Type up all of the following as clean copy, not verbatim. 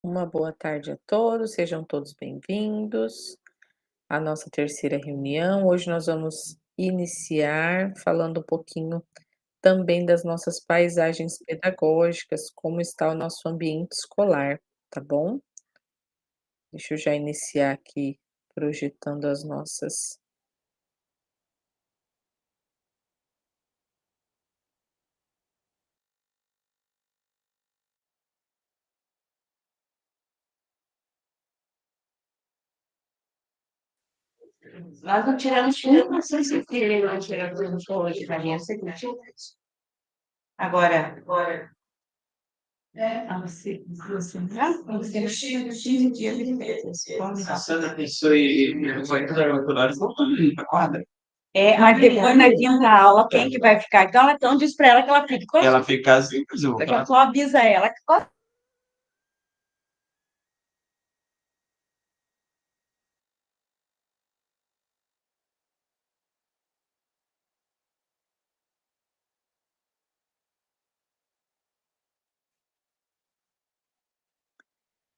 Uma boa tarde a todos, sejam todos bem-vindos à nossa terceira reunião. Hoje nós vamos iniciar falando um pouquinho também das nossas paisagens pedagógicas, como está o nosso ambiente escolar, tá bom? Deixa eu já iniciar aqui projetando as nossas. Nós não tiramos tudo, mas se ele não tira tudo hoje para mim, você curtiu? Agora, você não cheio de dia de férias. A Sandra pensou em vai entrar no horário voltando para quadra. Mas depois na quinta aula, quem que vai ficar? Então diz para ela que ela fique. Ela fica assim, mas eu vou falar. Só avisa ela que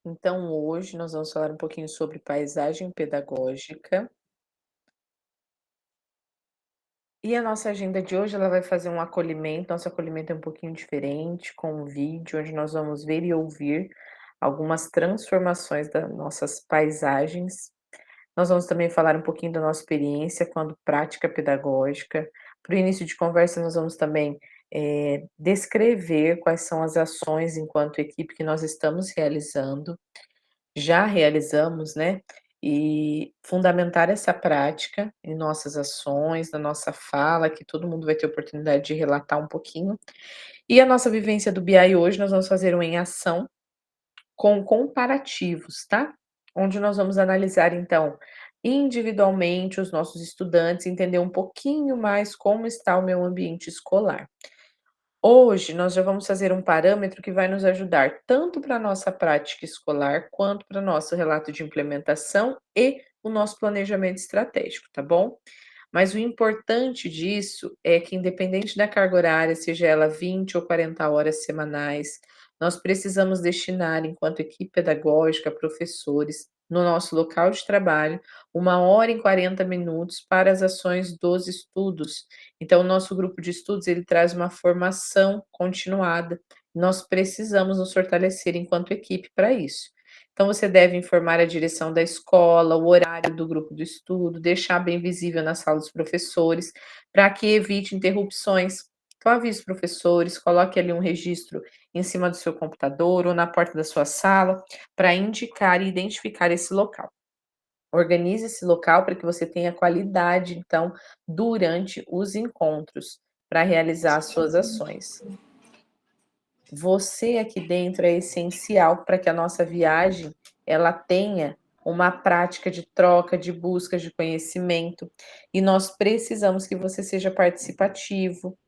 Então, hoje nós vamos falar um pouquinho sobre paisagem pedagógica. E a nossa agenda de hoje, ela vai fazer um acolhimento, nosso acolhimento é um pouquinho diferente, com um vídeo onde nós vamos ver e ouvir algumas transformações das nossas paisagens. Nós vamos também falar um pouquinho da nossa experiência quando prática pedagógica. Para o início de conversa, nós vamos também descrever quais são as ações enquanto equipe que nós estamos realizando, já realizamos, né, e fundamentar essa prática em nossas ações, na nossa fala, que todo mundo vai ter oportunidade de relatar um pouquinho. E a nossa vivência do BI hoje, nós vamos fazer um em ação com comparativos, tá? Onde nós vamos analisar, então, individualmente os nossos estudantes, entender um pouquinho mais como está o meu ambiente escolar. Hoje nós já vamos fazer um parâmetro que vai nos ajudar tanto para a nossa prática escolar, quanto para o nosso relato de implementação e o nosso planejamento estratégico, tá bom? Mas o importante disso é que, independente da carga horária, seja ela 20 ou 40 horas semanais, nós precisamos destinar, enquanto equipe pedagógica, professores, no nosso local de trabalho, 1 hora e 40 minutos para as ações dos estudos. Então, o nosso grupo de estudos ele traz uma formação continuada. Nós precisamos nos fortalecer enquanto equipe para isso. Então, você deve informar a direção da escola, o horário do grupo do estudo, deixar bem visível na sala dos professores, para que evite interrupções. Então, avise os professores, coloque ali um registro em cima do seu computador ou na porta da sua sala, para indicar e identificar esse local. Organize esse local para que você tenha qualidade, então, durante os encontros, para realizar as suas ações. Você aqui dentro é essencial para que a nossa viagem, ela tenha uma prática de troca, de busca de conhecimento, e nós precisamos que você seja participativo,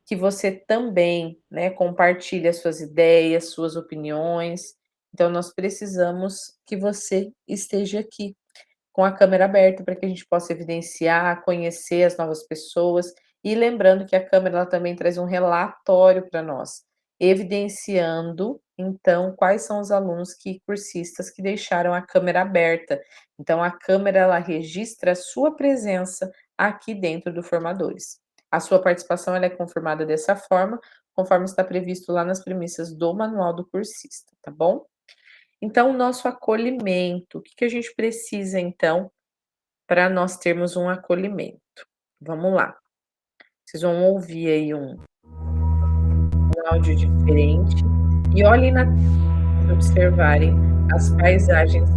que você também, né, compartilhe as suas ideias, suas opiniões. Então nós precisamos que você esteja aqui com a câmera aberta para que a gente possa evidenciar, conhecer as novas pessoas e lembrando que a câmera ela também traz um relatório para nós, evidenciando então quais são os alunos cursistas que deixaram a câmera aberta. Então a câmera ela registra a sua presença aqui dentro do Formadores. A sua participação ela é confirmada dessa forma, conforme está previsto lá nas premissas do manual do cursista, tá bom? Então, o nosso acolhimento, o que que a gente precisa então para nós termos um acolhimento? Vamos lá, vocês vão ouvir aí um áudio diferente e olhem na para observarem as paisagens.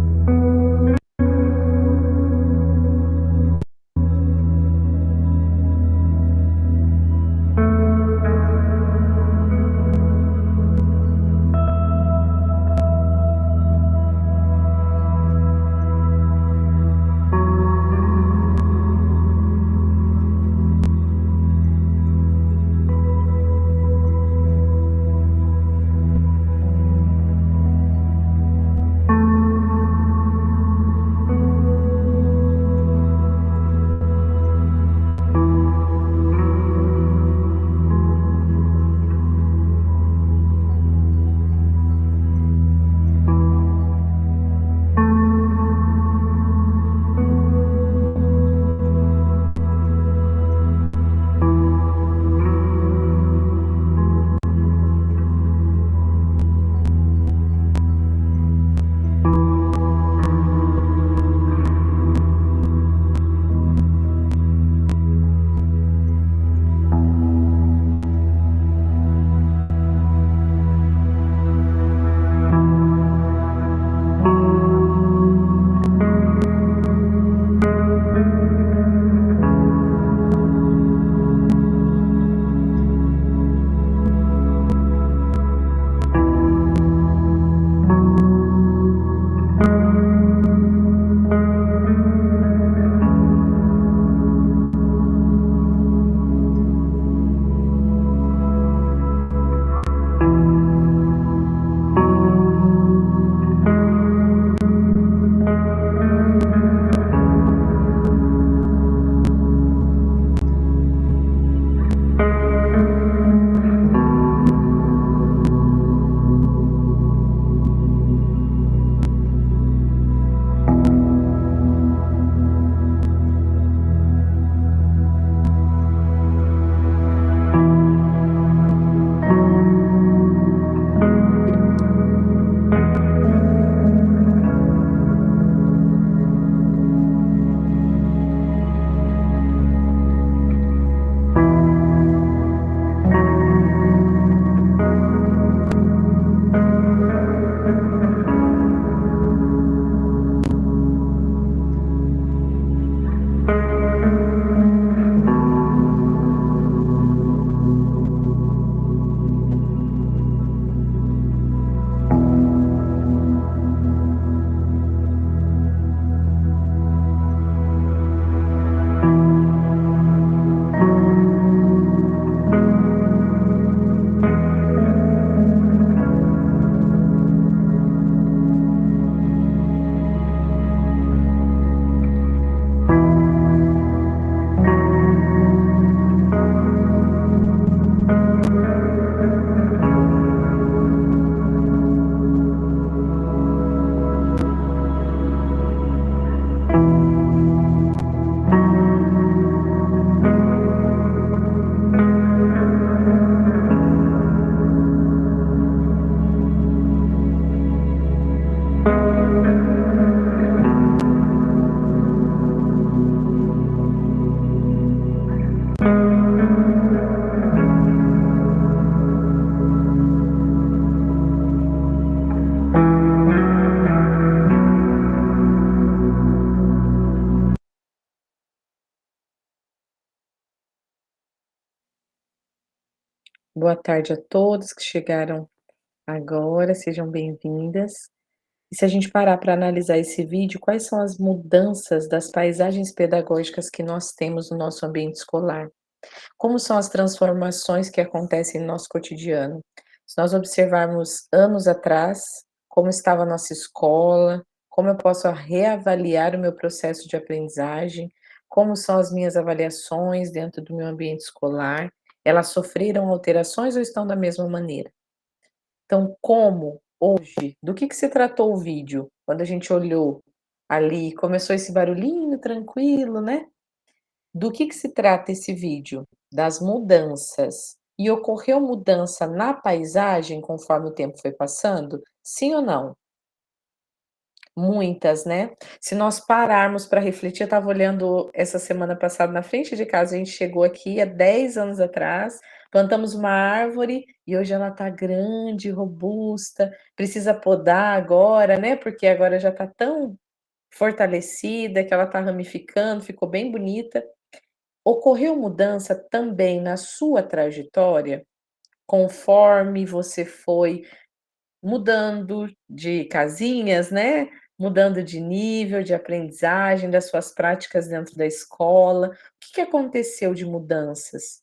Boa tarde a todos que chegaram agora, sejam bem-vindas. E se a gente parar para analisar esse vídeo, quais são as mudanças das paisagens pedagógicas que nós temos no nosso ambiente escolar? Como são as transformações que acontecem no nosso cotidiano? Se nós observarmos anos atrás, como estava a nossa escola, como eu posso reavaliar o meu processo de aprendizagem, como são as minhas avaliações dentro do meu ambiente escolar, elas sofreram alterações ou estão da mesma maneira? Então, como hoje, do que se tratou o vídeo? Quando a gente olhou ali, começou esse barulhinho tranquilo, né? Do que se trata esse vídeo? Das mudanças. E ocorreu mudança na paisagem conforme o tempo foi passando? Sim ou não? Muitas, né. Se nós pararmos para refletir, eu estava olhando essa semana passada na frente de casa, a gente chegou aqui há 10 anos atrás, plantamos uma árvore e hoje ela está grande, robusta, precisa podar agora, né, porque agora já está tão fortalecida que ela está ramificando, ficou bem bonita. Ocorreu mudança também na sua trajetória, conforme você foi mudando de casinhas, né, mudando de nível de aprendizagem, das suas práticas dentro da escola. O que aconteceu de mudanças?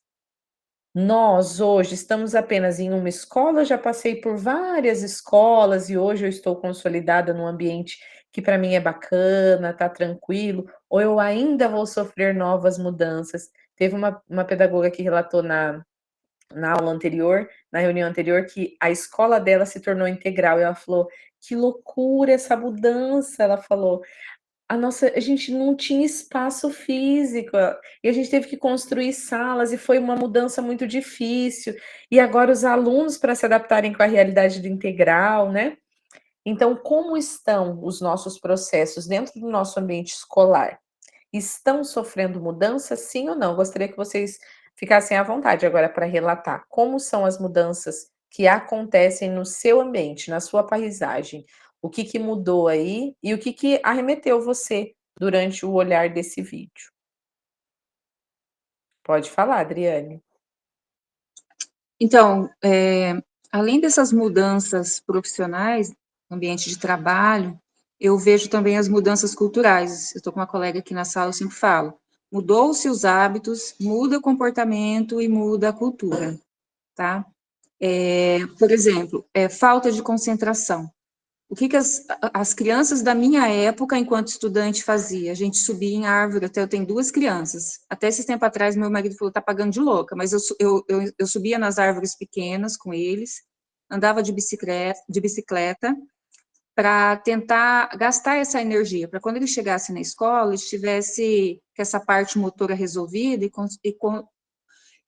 Nós hoje estamos apenas em uma escola, eu já passei por várias escolas e hoje eu estou consolidada num ambiente que para mim é bacana, tá tranquilo, ou eu ainda vou sofrer novas mudanças. Teve uma pedagoga que relatou na aula anterior, na reunião anterior, que a escola dela se tornou integral, e ela falou: "Que loucura essa mudança", ela falou. A gente não tinha espaço físico, e a gente teve que construir salas, e foi uma mudança muito difícil, e agora os alunos para se adaptarem com a realidade do integral, né. Então como estão os nossos processos dentro do nosso ambiente escolar? Estão sofrendo mudanças, sim ou não? Gostaria que vocês ficassem à vontade agora para relatar como são as mudanças que acontecem no seu ambiente, na sua paisagem. O que mudou aí e o que arremeteu você durante o olhar desse vídeo? Pode falar, Adriane. Então, além dessas mudanças profissionais, no ambiente de trabalho, eu vejo também as mudanças culturais. Eu estou com uma colega aqui na sala, eu sempre falo, mudou-se os hábitos, muda o comportamento e muda a cultura, tá? Por exemplo, falta de concentração. O que as crianças da minha época, enquanto estudante, fazia? A gente subia em árvore, até eu tenho duas crianças. Até esse tempo atrás, meu marido falou, tá pagando de louca, mas eu subia nas árvores pequenas com eles, andava de bicicleta para tentar gastar essa energia, para quando ele chegasse na escola, ele tivesse com essa parte motora resolvida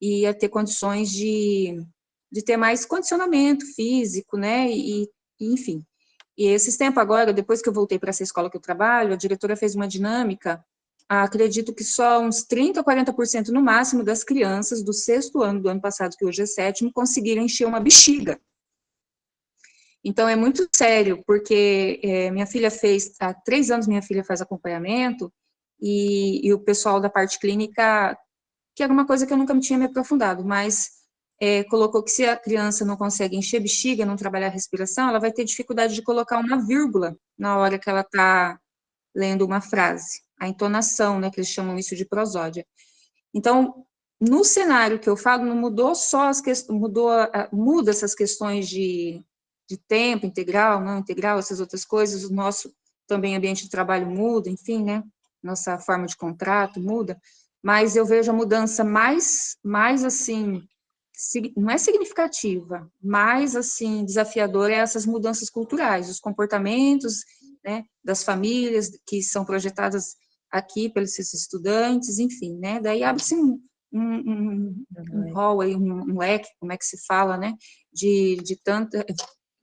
e ia ter condições de ter mais condicionamento físico, né, enfim. E esses tempos agora, depois que eu voltei para essa escola que eu trabalho, a diretora fez uma dinâmica, acredito que só uns 30% ou 40% no máximo das crianças do sexto ano do ano passado, que hoje é sétimo, conseguiram encher uma bexiga. Então, é muito sério, porque minha filha fez, há 3 anos minha filha faz acompanhamento, e o pessoal da parte clínica, que era uma coisa que eu nunca tinha me aprofundado, mas colocou que se a criança não consegue encher bexiga, não trabalhar a respiração, ela vai ter dificuldade de colocar uma vírgula na hora que ela está lendo uma frase. A entonação, né, que eles chamam isso de prosódia. Então, no cenário que eu falo, não mudou só as questões, muda essas questões de tempo integral, não integral, essas outras coisas, o nosso também ambiente de trabalho muda, enfim, né, nossa forma de contrato muda, mas eu vejo a mudança mais assim, não é significativa, mais assim, desafiadora é essas mudanças culturais, os comportamentos, né, das famílias que são projetadas aqui pelos seus estudantes, enfim, né, daí abre-se um Uhum. rol aí, um leque, como é que se fala, né, de tanta,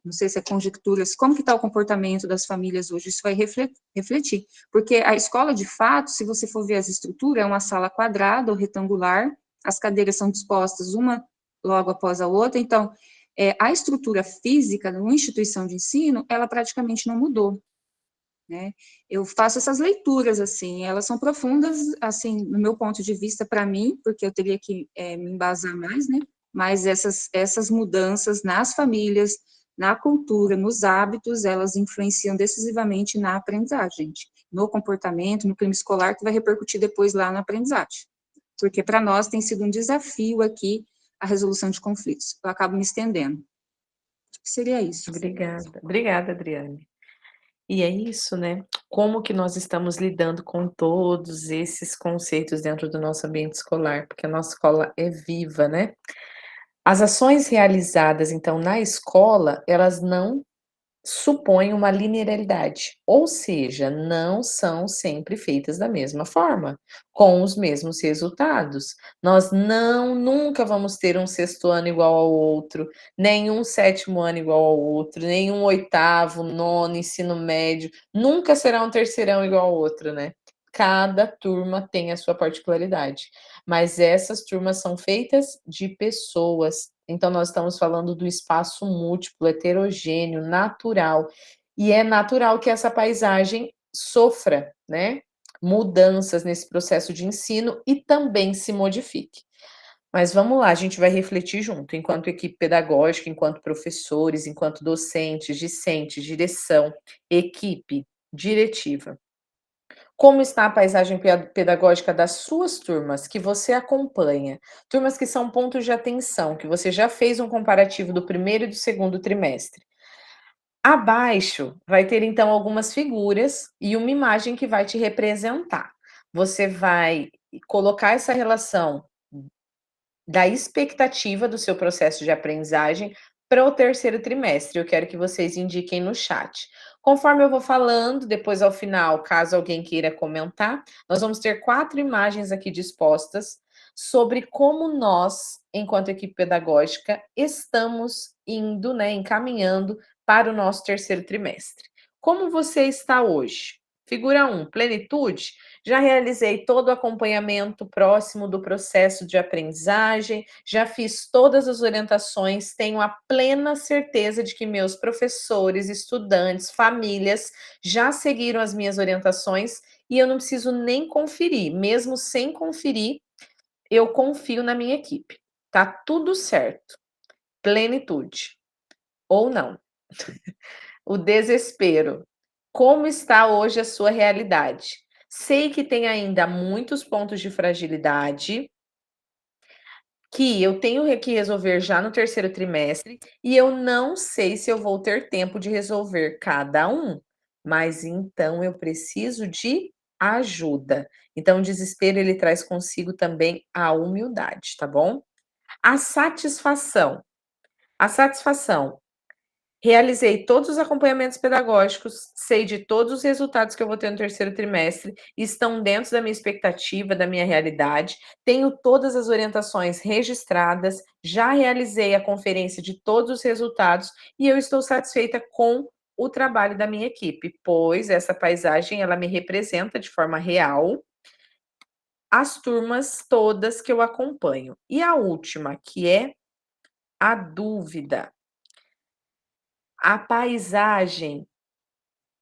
não sei se é conjecturas, como que está o comportamento das famílias hoje, isso vai refletir, porque a escola, de fato, se você for ver as estruturas, é uma sala quadrada ou retangular, as cadeiras são dispostas uma logo após a outra, então, a estrutura física de uma instituição de ensino, ela praticamente não mudou, né? Eu faço essas leituras, assim, elas são profundas, assim, no meu ponto de vista, para mim, porque eu teria que me embasar mais, né? mas essas mudanças nas famílias, na cultura, nos hábitos, elas influenciam decisivamente na aprendizagem, no comportamento, no clima escolar, que vai repercutir depois lá na aprendizagem. Porque para nós tem sido um desafio aqui a resolução de conflitos. Eu acabo me estendendo. Acho que seria isso. Obrigada, Adriane. E é isso, né? Como que nós estamos lidando com todos esses conceitos dentro do nosso ambiente escolar, porque a nossa escola é viva, né? As ações realizadas, então, na escola, elas não supõem uma linearidade, ou seja, não são sempre feitas da mesma forma, com os mesmos resultados. Nós nunca vamos ter um sexto ano igual ao outro, nenhum sétimo ano igual ao outro, nenhum oitavo, nono, ensino médio, nunca será um terceirão igual ao outro, né? Cada turma tem a sua particularidade, mas essas turmas são feitas de pessoas. Então, nós estamos falando do espaço múltiplo, heterogêneo, natural. E é natural que essa paisagem sofra, né, mudanças nesse processo de ensino e também se modifique. Mas vamos lá, a gente vai refletir junto, enquanto equipe pedagógica, enquanto professores, enquanto docentes, discentes, direção, equipe diretiva. Como está a paisagem pedagógica das suas turmas que você acompanha? Turmas que são pontos de atenção, que você já fez um comparativo do primeiro e do segundo trimestre. Abaixo vai ter então algumas figuras e uma imagem que vai te representar. Você vai colocar essa relação da expectativa do seu processo de aprendizagem para o terceiro trimestre. Eu quero que vocês indiquem no chat. Conforme eu vou falando, depois ao final, caso alguém queira comentar, nós vamos ter 4 imagens aqui dispostas sobre como nós, enquanto equipe pedagógica, estamos indo, né, encaminhando para o nosso terceiro trimestre. Como você está hoje? Figura 1, plenitude. Já realizei todo o acompanhamento próximo do processo de aprendizagem, já fiz todas as orientações, tenho a plena certeza de que meus professores, estudantes, famílias já seguiram as minhas orientações e eu não preciso nem conferir, mesmo sem conferir, eu confio na minha equipe. Tá tudo certo. Plenitude. Ou não. O desespero. Como está hoje a sua realidade? Sei que tem ainda muitos pontos de fragilidade que eu tenho que resolver já no terceiro trimestre e eu não sei se eu vou ter tempo de resolver cada um, mas então eu preciso de ajuda. Então, o desespero ele traz consigo também a humildade, tá bom? A satisfação. A satisfação. Realizei todos os acompanhamentos pedagógicos, sei de todos os resultados que eu vou ter no terceiro trimestre, estão dentro da minha expectativa, da minha realidade. Tenho todas as orientações registradas, já realizei a conferência de todos os resultados e eu estou satisfeita com o trabalho da minha equipe, pois essa paisagem ela me representa de forma real as turmas todas que eu acompanho. E a última, que é a dúvida. A paisagem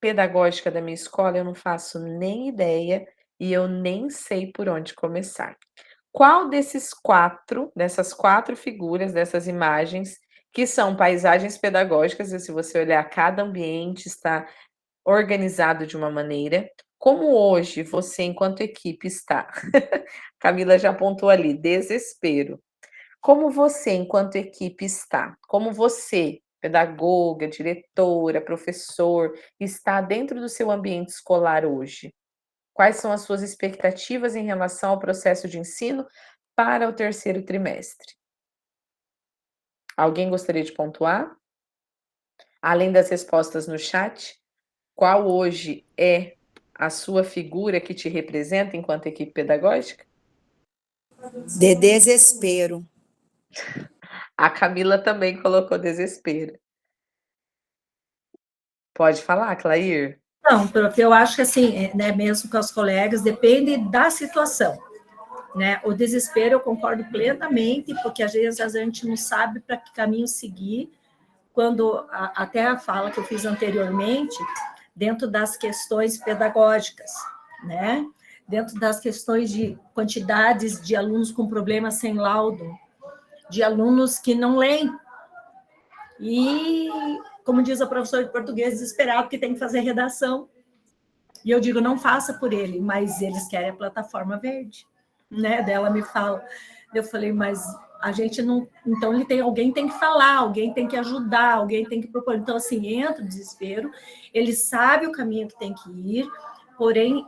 pedagógica da minha escola, eu não faço nem ideia e eu nem sei por onde começar. Qual dessas 4 figuras, dessas imagens, que são paisagens pedagógicas, e se você olhar, cada ambiente está organizado de uma maneira, como hoje você, enquanto equipe, está? Camila já apontou ali, desespero. Como você, enquanto equipe, está? Como você, pedagoga, diretora, professor, está dentro do seu ambiente escolar hoje? Quais são as suas expectativas em relação ao processo de ensino para o terceiro trimestre? Alguém gostaria de pontuar? Além das respostas no chat, qual hoje é a sua figura que te representa enquanto equipe pedagógica? De desespero. A Camila também colocou desespero. Pode falar, Clair? Não, porque eu acho que assim, né, mesmo com os colegas, depende da situação, né? O desespero eu concordo plenamente, porque às vezes a gente não sabe para que caminho seguir, quando até a fala que eu fiz anteriormente, dentro das questões pedagógicas, né? Dentro das questões de quantidades de alunos com problemas sem laudo, de alunos que não leem. E, como diz a professora de português, desesperado que tem que fazer redação. E eu digo, não faça por ele, mas eles querem a plataforma verde, né? Dela me fala. Eu falei, mas a gente não... Então, alguém tem que falar, alguém tem que ajudar, alguém tem que propor. Então, assim, entra o desespero, ele sabe o caminho que tem que ir, porém,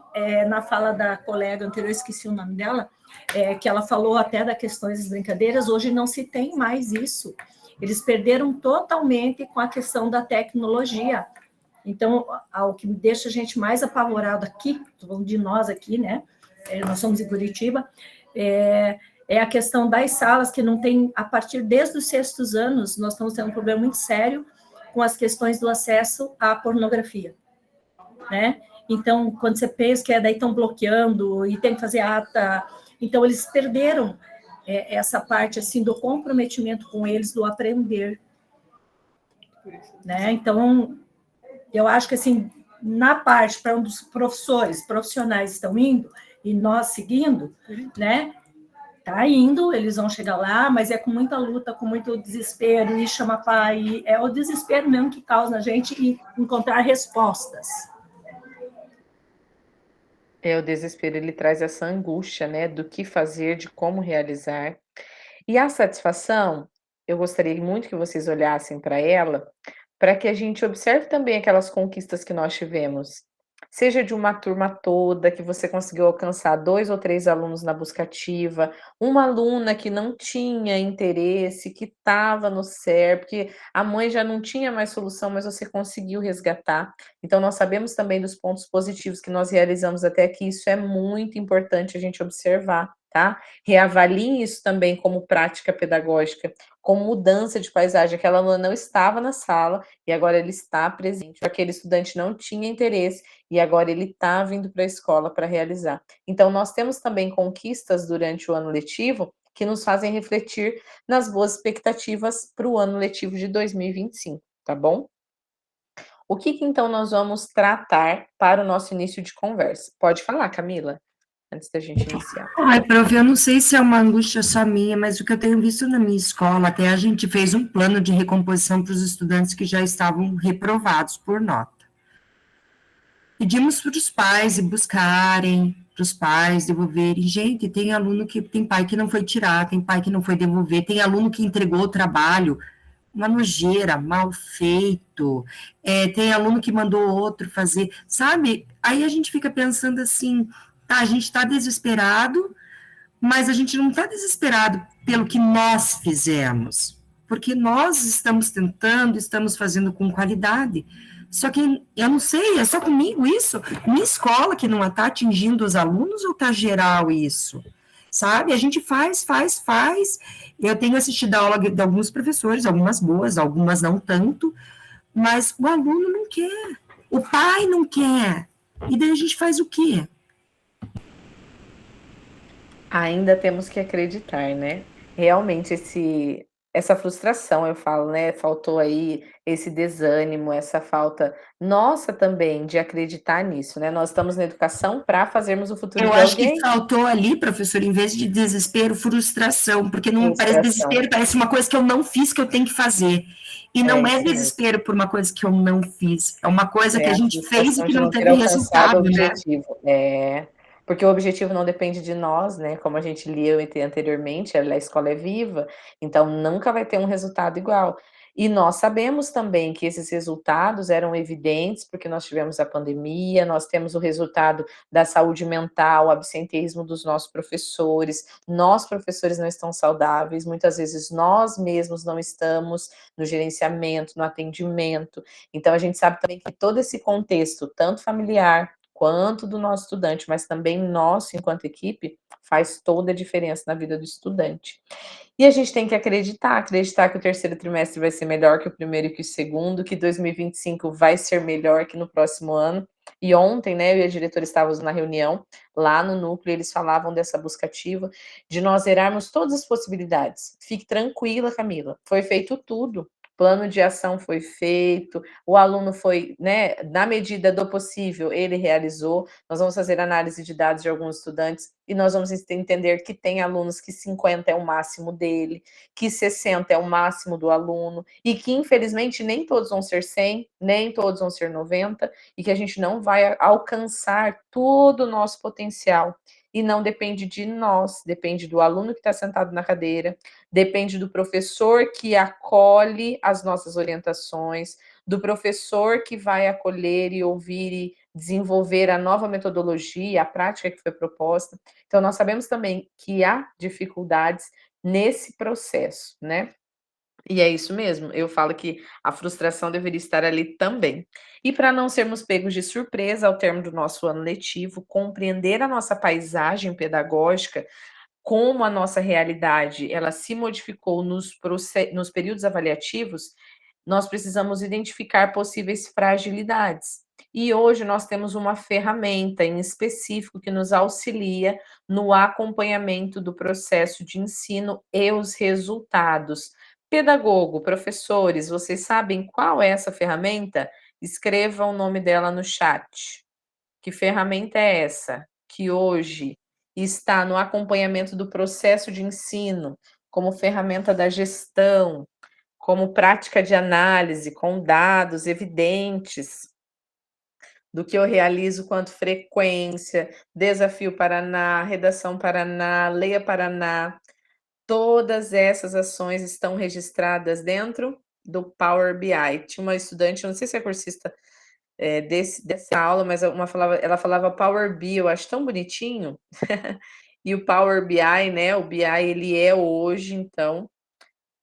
na fala da colega anterior, esqueci o nome dela, que ela falou até das questões das brincadeiras, hoje não se tem mais isso. Eles perderam totalmente com a questão da tecnologia. Então, o que me deixa a gente mais apavorado aqui, estou falando de nós aqui, né? Nós somos em Curitiba, é a questão das salas que não tem, a partir desde os 6º anos, nós estamos tendo um problema muito sério com as questões do acesso à pornografia, né? Então, quando você pensa que daí estão bloqueando e tem que fazer ata, então eles perderam essa parte assim do comprometimento com eles, do aprender, né? Então, eu acho que, assim, na parte para onde os profissionais estão indo, e nós seguindo, né? Está indo, eles vão chegar lá, mas é com muita luta, com muito desespero, e chama pai, é o desespero mesmo que causa na gente e encontrar respostas. O desespero, ele traz essa angústia, né, do que fazer, de como realizar. E a satisfação, eu gostaria muito que vocês olhassem para ela, para que a gente observe também aquelas conquistas que nós tivemos. Seja de uma turma toda, que você conseguiu alcançar 2 ou 3 alunos na busca ativa, uma aluna que não tinha interesse, que estava no SER, porque a mãe já não tinha mais solução, mas você conseguiu resgatar. Então, nós sabemos também dos pontos positivos que nós realizamos até aqui, isso é muito importante a gente observar, tá? Reavaliem isso também como prática pedagógica, como mudança de paisagem. Aquela aluna não estava na sala e agora ele está presente. Aquele estudante não tinha interesse e agora ele está vindo para a escola para realizar. Então, nós temos também conquistas durante o ano letivo que nos fazem refletir nas boas expectativas para o ano letivo de 2025, tá bom? O que então nós vamos tratar para o nosso início de conversa? Pode falar, Camila, antes da gente iniciar. Ai, prof, eu não sei se é uma angústia só minha, mas o que eu tenho visto na minha escola, até a gente fez um plano de recomposição para os estudantes que já estavam reprovados por nota. Pedimos para os pais ir buscarem, para os pais devolverem. Gente, tem aluno que tem pai que não foi tirar, tem pai que não foi devolver, tem aluno que entregou o trabalho, uma nojeira, mal feito, tem aluno que mandou outro fazer, sabe? Aí a gente fica pensando assim, tá, a gente está desesperado, mas a gente não está desesperado pelo que nós fizemos, porque nós estamos tentando, estamos fazendo com qualidade. Só que eu não sei, é só comigo isso? Minha escola que não está atingindo os alunos ou está geral isso? Sabe? A gente faz. Eu tenho assistido a aula de alguns professores, algumas boas, algumas não tanto, mas o aluno não quer, o pai não quer. E daí a gente faz o quê? Ainda temos que acreditar, né? Realmente essa frustração, eu falo, né? Faltou aí esse desânimo, essa falta nossa também de acreditar nisso, né? Nós estamos na educação para fazermos o futuro Eu de acho que alguém. faltou ali, professor, em vez de desespero, frustração, porque não parece Frustração. desespero, parece uma coisa que eu não fiz que eu tenho que fazer. E não é isso mesmo. desespero por uma coisa que eu não fiz, é uma coisa que a a gente fez e frustração que de não não ter teve alcançado o resultado, né? objetivo. Porque o objetivo não depende de nós, né? Como a gente lia anteriormente, a escola é viva, então nunca vai ter um resultado igual. E nós sabemos também que esses resultados eram evidentes, porque nós tivemos a pandemia, nós temos o resultado da saúde mental, o absenteísmo dos nossos professores, nós, professores, não estão saudáveis, muitas vezes nós mesmos não estamos no gerenciamento, no atendimento. Então, a gente sabe também que todo esse contexto, tanto familiar quanto do nosso estudante, mas também nosso enquanto equipe, faz toda a diferença na vida do estudante. E a gente tem que acreditar que o terceiro trimestre vai ser melhor que o primeiro e que o segundo, que 2025 vai ser melhor que no próximo ano. E ontem, né, eu e a diretora estávamos na reunião lá no núcleo, eles falavam dessa busca ativa, de nós zerarmos todas as possibilidades. Fique tranquila, Camila, foi feito tudo. plano de ação foi feito, o aluno foi, né, na medida do possível, ele realizou. Nós vamos fazer análise de dados de alguns estudantes e nós vamos entender que tem alunos que 50 é o máximo dele, que 60 é o máximo do aluno, e que, infelizmente, nem todos vão ser 100, nem todos vão ser 90, e que a gente não vai alcançar todo o nosso potencial. E não depende de nós, depende do aluno que está sentado na cadeira, depende do professor que acolhe as nossas orientações, do professor que vai acolher e ouvir e desenvolver a nova metodologia, a prática que foi proposta. Então, nós sabemos também que há dificuldades nesse processo, né? E é isso mesmo, eu falo que a frustração deveria estar ali também. E para não sermos pegos de surpresa ao termo do nosso ano letivo, compreender a nossa paisagem pedagógica, como a nossa realidade ela se modificou nos períodos avaliativos, nós precisamos identificar possíveis fragilidades. E hoje nós temos uma ferramenta em específico que nos auxilia no acompanhamento do processo de ensino e os resultados. Pedagogo, professores, vocês sabem qual é essa ferramenta? Escreva o nome dela no chat. Que ferramenta é essa? Que hoje está no acompanhamento do processo de ensino, como ferramenta da gestão, como prática de análise, com dados evidentes do que eu realizo quanto frequência, Desafio Paraná, Redação Paraná, Leia Paraná. Todas essas ações estão registradas dentro do Power BI. Tinha uma estudante, não sei se é cursista dessa aula, mas ela falava Power BI, eu acho tão bonitinho. E o Power BI, né? O BI ele é hoje, então,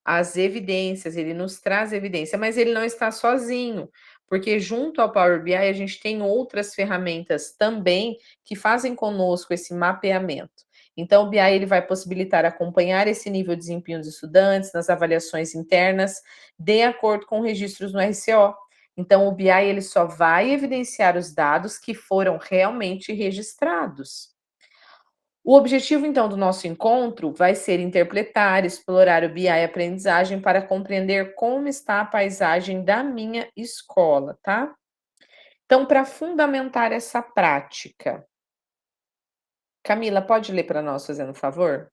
as evidências, ele nos traz evidência, mas ele não está sozinho, porque junto ao Power BI a gente tem outras ferramentas também que fazem conosco esse mapeamento. Então, o BI ele vai possibilitar acompanhar esse nível de desempenho dos estudantes nas avaliações internas, de acordo com registros no RCO. Então, o BI ele só vai evidenciar os dados que foram realmente registrados. O objetivo, então, do nosso encontro vai ser interpretar, explorar o BI aprendizagem para compreender como está a paisagem da minha escola, tá? Então, para fundamentar essa prática, Camila, pode ler para nós, fazendo um favor?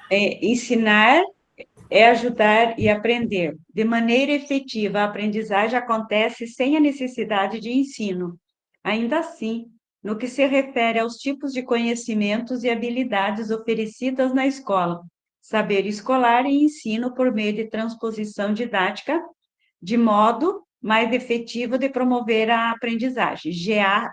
Ensinar é ajudar e aprender. De maneira efetiva, a aprendizagem acontece sem a necessidade de ensino. Ainda assim, no que se refere aos tipos de conhecimentos e habilidades oferecidas na escola, saber escolar e ensino por meio de transposição didática, de modo mais efetivo de promover a aprendizagem. GEAR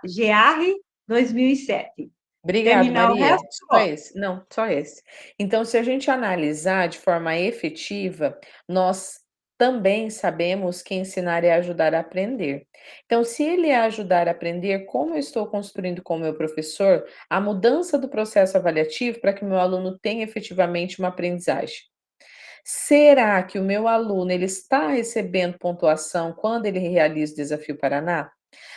2007. Obrigado, Terminar o Maria. resto? Só esse? Não, só esse. Então, se a gente analisar de forma efetiva, nós também sabemos que ensinar é ajudar a aprender. Então, se ele é ajudar a aprender, como eu estou construindo com o meu professor a mudança do processo avaliativo para que o meu aluno tenha efetivamente uma aprendizagem? Será que o meu aluno ele está recebendo pontuação quando ele realiza o Desafio Paraná?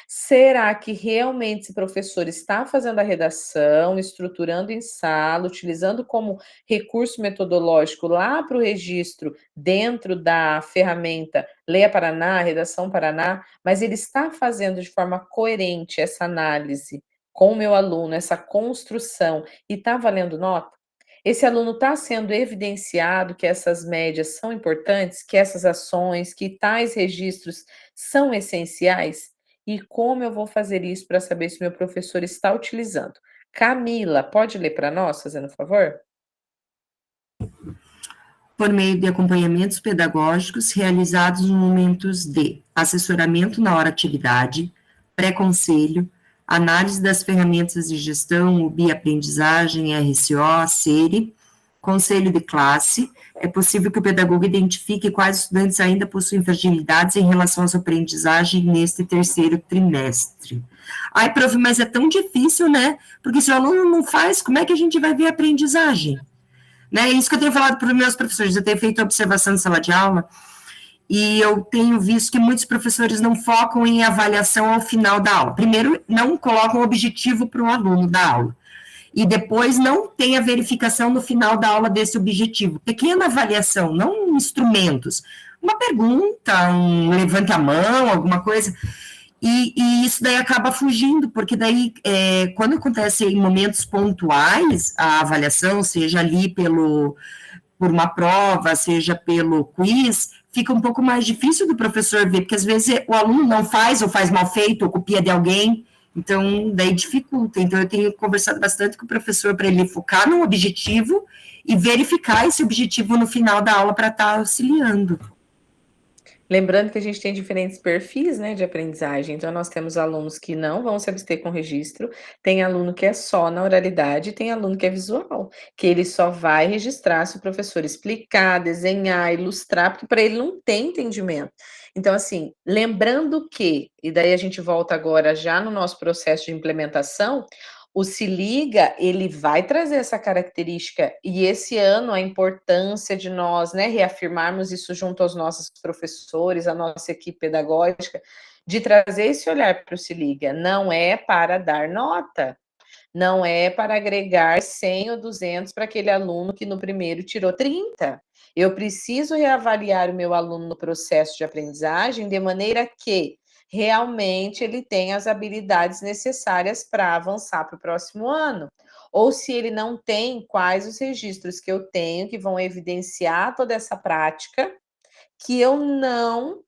Será que realmente esse professor está fazendo a redação, estruturando em sala, utilizando como recurso metodológico lá para o registro dentro da ferramenta Leia Paraná, Redação Paraná, mas ele está fazendo de forma coerente essa análise com o meu aluno, essa construção, e está valendo nota? Esse aluno está sendo evidenciado que essas médias são importantes, que essas ações, que tais registros são essenciais? E como eu vou fazer isso para saber se meu professor está utilizando? Camila, pode ler para nós, fazendo um favor? Por meio de acompanhamentos pedagógicos realizados em momentos de assessoramento na hora atividade, pré-conselho, análise das ferramentas de gestão, o BI aprendizagem, RCO, SERI, conselho de classe, é possível que o pedagogo identifique quais estudantes ainda possuem fragilidades em relação à sua aprendizagem neste terceiro trimestre. Ai, prof, mas é tão difícil, né? Porque se o aluno não faz, como é que a gente vai ver a aprendizagem? Né? Isso que eu tenho falado para os meus professores, eu tenho feito observação em sala de aula, e eu tenho visto que muitos professores não focam em avaliação ao final da aula. Primeiro, não colocam objetivo para o aluno da aula. e depois não tem a verificação no final da aula desse objetivo. Pequena avaliação, não instrumentos. Uma pergunta, um levante a mão, alguma coisa. E isso daí acaba fugindo, porque daí, quando acontece em momentos pontuais, a avaliação, seja ali por uma prova, seja pelo quiz, fica um pouco mais difícil do professor ver, porque às vezes o aluno não faz, ou faz mal feito, ou copia de alguém, então daí dificulta. Então eu tenho conversado bastante com o professor para ele focar num objetivo e verificar esse objetivo no final da aula para estar auxiliando. Lembrando que a gente tem diferentes perfis, né, de aprendizagem. Então, nós temos alunos que não vão se abster com registro, tem aluno que é só na oralidade, tem aluno que é visual, que ele só vai registrar se o professor explicar, desenhar, ilustrar, porque para ele não tem entendimento. Então, assim, lembrando que, e daí a gente volta agora já no nosso processo de implementação, o Se Liga, ele vai trazer essa característica, e esse ano a importância de nós, né, reafirmarmos isso junto aos nossos professores, a nossa equipe pedagógica, de trazer esse olhar para o Se Liga. Não é para dar nota, não é para agregar 100 ou 200 para aquele aluno que no primeiro tirou 30. Eu preciso reavaliar o meu aluno no processo de aprendizagem de maneira que realmente ele tenha as habilidades necessárias para avançar para o próximo ano. Ou se ele não tem, quais os registros que eu tenho que vão evidenciar toda essa prática que eu não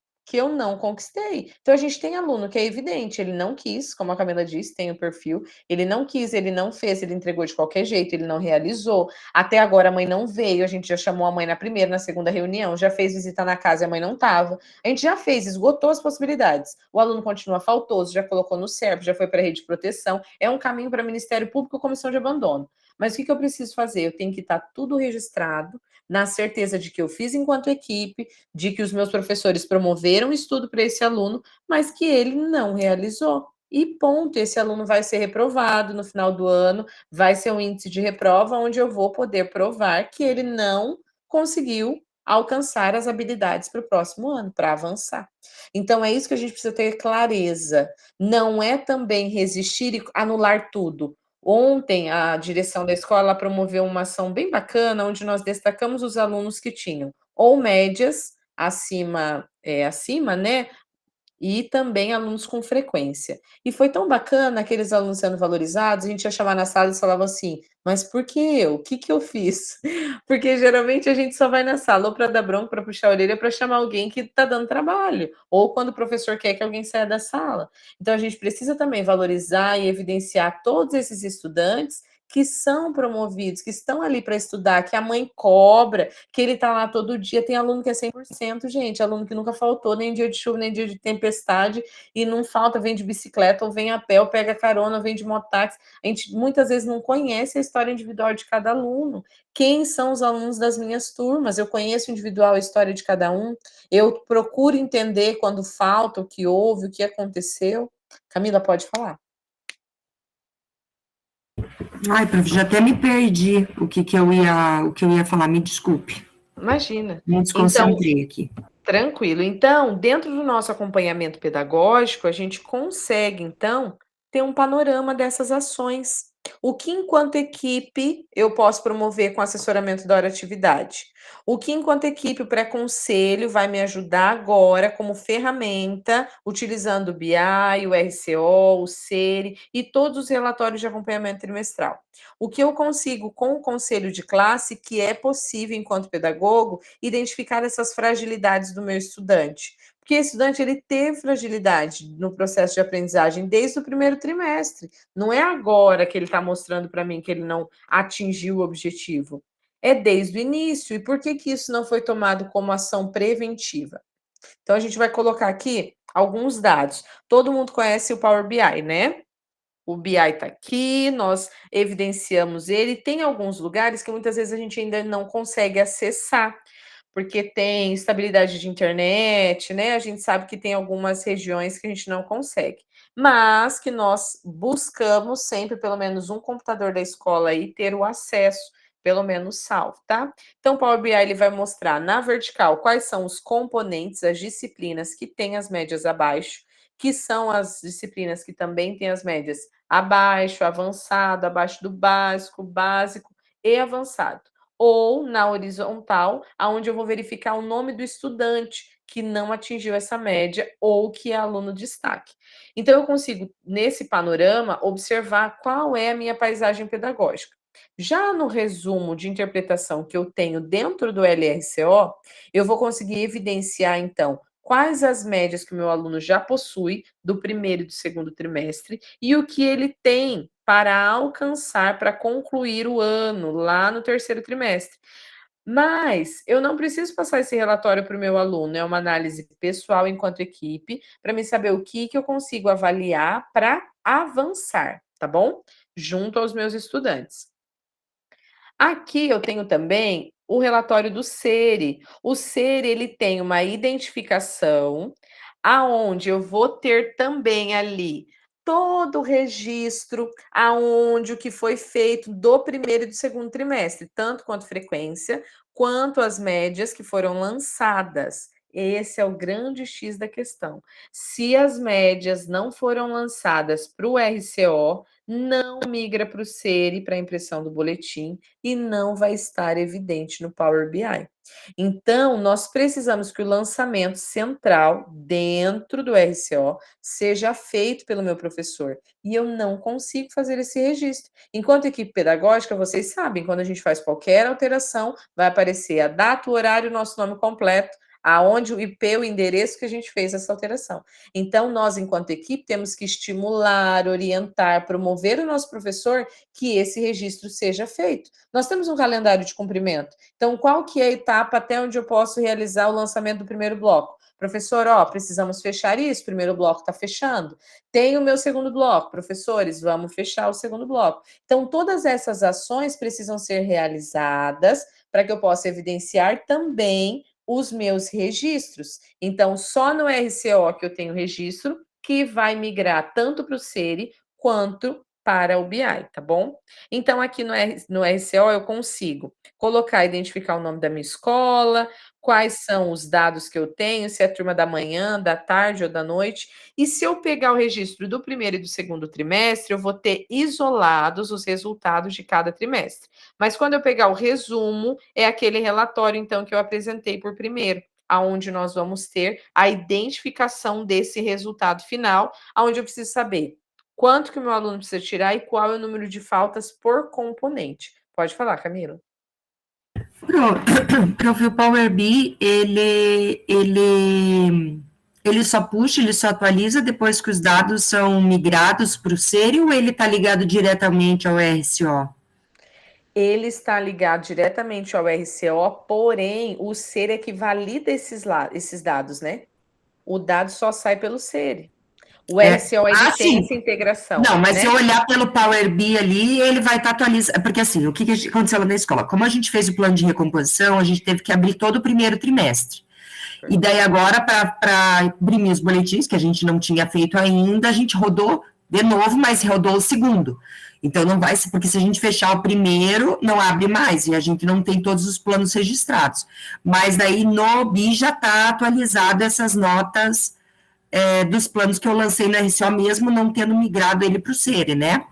conquistei. Então a gente tem aluno que é evidente, ele não quis, como a Camila disse, tem o perfil, ele não quis, ele não fez, ele entregou de qualquer jeito, ele não realizou. Até agora a mãe não veio, a gente já chamou a mãe na primeira, na segunda reunião, já fez visita na casa e a mãe não estava. A gente já fez, esgotou as possibilidades. O aluno continua faltoso, já colocou no SERP, já foi para a rede de proteção, é um caminho para Ministério Público ou Comissão de Abandono. Mas o que eu preciso fazer? Eu tenho que estar tudo registrado, na certeza de que eu fiz enquanto equipe, de que os meus professores promoveram estudo para esse aluno, mas que ele não realizou. E ponto, esse aluno vai ser reprovado no final do ano, vai ser um índice de reprova onde eu vou poder provar que ele não conseguiu alcançar as habilidades para o próximo ano, para avançar. Então é isso que a gente precisa ter clareza. Não é também resistir e anular tudo. Ontem, a direção da escola promoveu uma ação bem bacana, onde nós destacamos os alunos que tinham ou médias acima, né, e também alunos com frequência. E foi tão bacana aqueles alunos sendo valorizados, a gente ia chamar na sala e falava assim: "Mas por que eu? O que que eu fiz?". Porque geralmente a gente só vai na sala ou para dar bronca, para puxar a orelha, para chamar alguém que está dando trabalho, ou quando o professor quer que alguém saia da sala. Então a gente precisa também valorizar e evidenciar todos esses estudantes que são promovidos, que estão ali para estudar, que a mãe cobra, que ele está lá todo dia. Tem aluno que é 100%, gente, aluno que nunca faltou, nem dia de chuva, nem dia de tempestade, e não falta, vem de bicicleta, ou vem a pé, ou pega carona, ou vem de mototáxi. A gente muitas vezes não conhece a história individual de cada aluno. Quem são os alunos das minhas turmas? Eu conheço individual a história de cada um, eu procuro entender quando falta, o que houve, o que aconteceu. Camila, pode falar. Ai, prof, já até me perdi o que eu ia falar, me desculpe. Imagina. Me desconcentrei Então, aqui. tranquilo. Então, dentro do nosso acompanhamento pedagógico, a gente consegue, então, ter um panorama dessas ações. O que, enquanto equipe, eu posso promover com assessoramento da hora atividade? O que, enquanto equipe, o pré-conselho vai me ajudar agora como ferramenta, utilizando o BI, o RCO, o SERI e todos os relatórios de acompanhamento trimestral. O que eu consigo com o conselho de classe, que é possível, enquanto pedagogo, identificar essas fragilidades do meu estudante. Porque o estudante ele teve fragilidade no processo de aprendizagem desde o primeiro trimestre. Não é agora que ele está mostrando para mim que ele não atingiu o objetivo. É desde o início. E por que isso não foi tomado como ação preventiva? Então, a gente vai colocar aqui alguns dados. Todo mundo conhece o Power BI, né? O BI está aqui, nós evidenciamos ele. Tem alguns lugares que muitas vezes a gente ainda não consegue acessar, porque tem estabilidade de internet, né? A gente sabe que tem algumas regiões que a gente não consegue, mas que nós buscamos sempre pelo menos um computador da escola aí ter o acesso, pelo menos salvo, tá? Então, o Power BI ele vai mostrar na vertical quais são os componentes, as disciplinas que têm as médias abaixo, que são as disciplinas que também têm as médias abaixo, avançado, abaixo do básico, básico e avançado. Ou na horizontal, aonde eu vou verificar o nome do estudante que não atingiu essa média ou que é aluno destaque. Então, eu consigo, nesse panorama, observar qual é a minha paisagem pedagógica. Já no resumo de interpretação que eu tenho dentro do LRCO, eu vou conseguir evidenciar, então, quais as médias que o meu aluno já possui do primeiro e do segundo trimestre e o que ele tem para alcançar, para concluir o ano lá no terceiro trimestre. Mas eu não preciso passar esse relatório para o meu aluno, é uma análise pessoal enquanto equipe, para me saber o que eu consigo avaliar para avançar, tá bom? Junto aos meus estudantes. Aqui eu tenho também o relatório do SERI. O SERI, ele tem uma identificação, aonde eu vou ter também ali todo o registro, aonde o que foi feito do primeiro e do segundo trimestre, tanto quanto frequência, quanto as médias que foram lançadas. Esse é o grande X da questão. Se as médias não foram lançadas para o RCO, não migra para o SERI, para a impressão do boletim, e não vai estar evidente no Power BI. Então, nós precisamos que o lançamento central dentro do RCO seja feito pelo meu professor. E eu não consigo fazer esse registro. Enquanto equipe pedagógica, vocês sabem, quando a gente faz qualquer alteração, vai aparecer a data, o horário, o nosso nome completo, aonde o IP, o endereço que a gente fez essa alteração. Então, nós, enquanto equipe, temos que estimular, orientar, promover o nosso professor que esse registro seja feito. Nós temos um calendário de cumprimento. Então, qual que é a etapa até onde eu posso realizar o lançamento do primeiro bloco? Professor, precisamos fechar isso, o primeiro bloco está fechando. Tem o meu segundo bloco. Professores, vamos fechar o segundo bloco. Então, todas essas ações precisam ser realizadas para que eu possa evidenciar também os meus registros. Então, só no RCO que eu tenho registro, que vai migrar tanto para o SERI quanto para o BI, tá bom? Então, aqui no RCO eu consigo colocar, identificar o nome da minha escola, quais são os dados que eu tenho, se é turma da manhã, da tarde ou da noite. E se eu pegar o registro do primeiro e do segundo trimestre, eu vou ter isolados os resultados de cada trimestre. Mas quando eu pegar o resumo, é aquele relatório, então, que eu apresentei por primeiro, aonde nós vamos ter a identificação desse resultado final, aonde eu preciso saber quanto que o meu aluno precisa tirar e qual é o número de faltas por componente. Pode falar, Camila. Prof, o Power BI, ele só puxa, ele só atualiza depois que os dados são migrados para o SERI ou ele está ligado diretamente ao RCO? Ele está ligado diretamente ao RCO, porém, o SERI é que valida esses dados, né? O dado só sai pelo SERI. O RCO, ele tem essa integração. Não, mas né? se eu olhar pelo Power BI ali, ele vai estar atualizado. Porque assim, o que aconteceu lá na escola? Como a gente fez o plano de recomposição, a gente teve que abrir todo o primeiro trimestre. E daí agora, para imprimir os boletins, que a gente não tinha feito ainda, a gente rodou de novo, mas rodou o segundo. Então não vai ser, porque se a gente fechar o primeiro, não abre mais, e a gente não tem todos os planos registrados. Mas daí no BI já está atualizado essas notas dos planos que eu lancei no RCO, mesmo não tendo migrado ele para o SERI, né?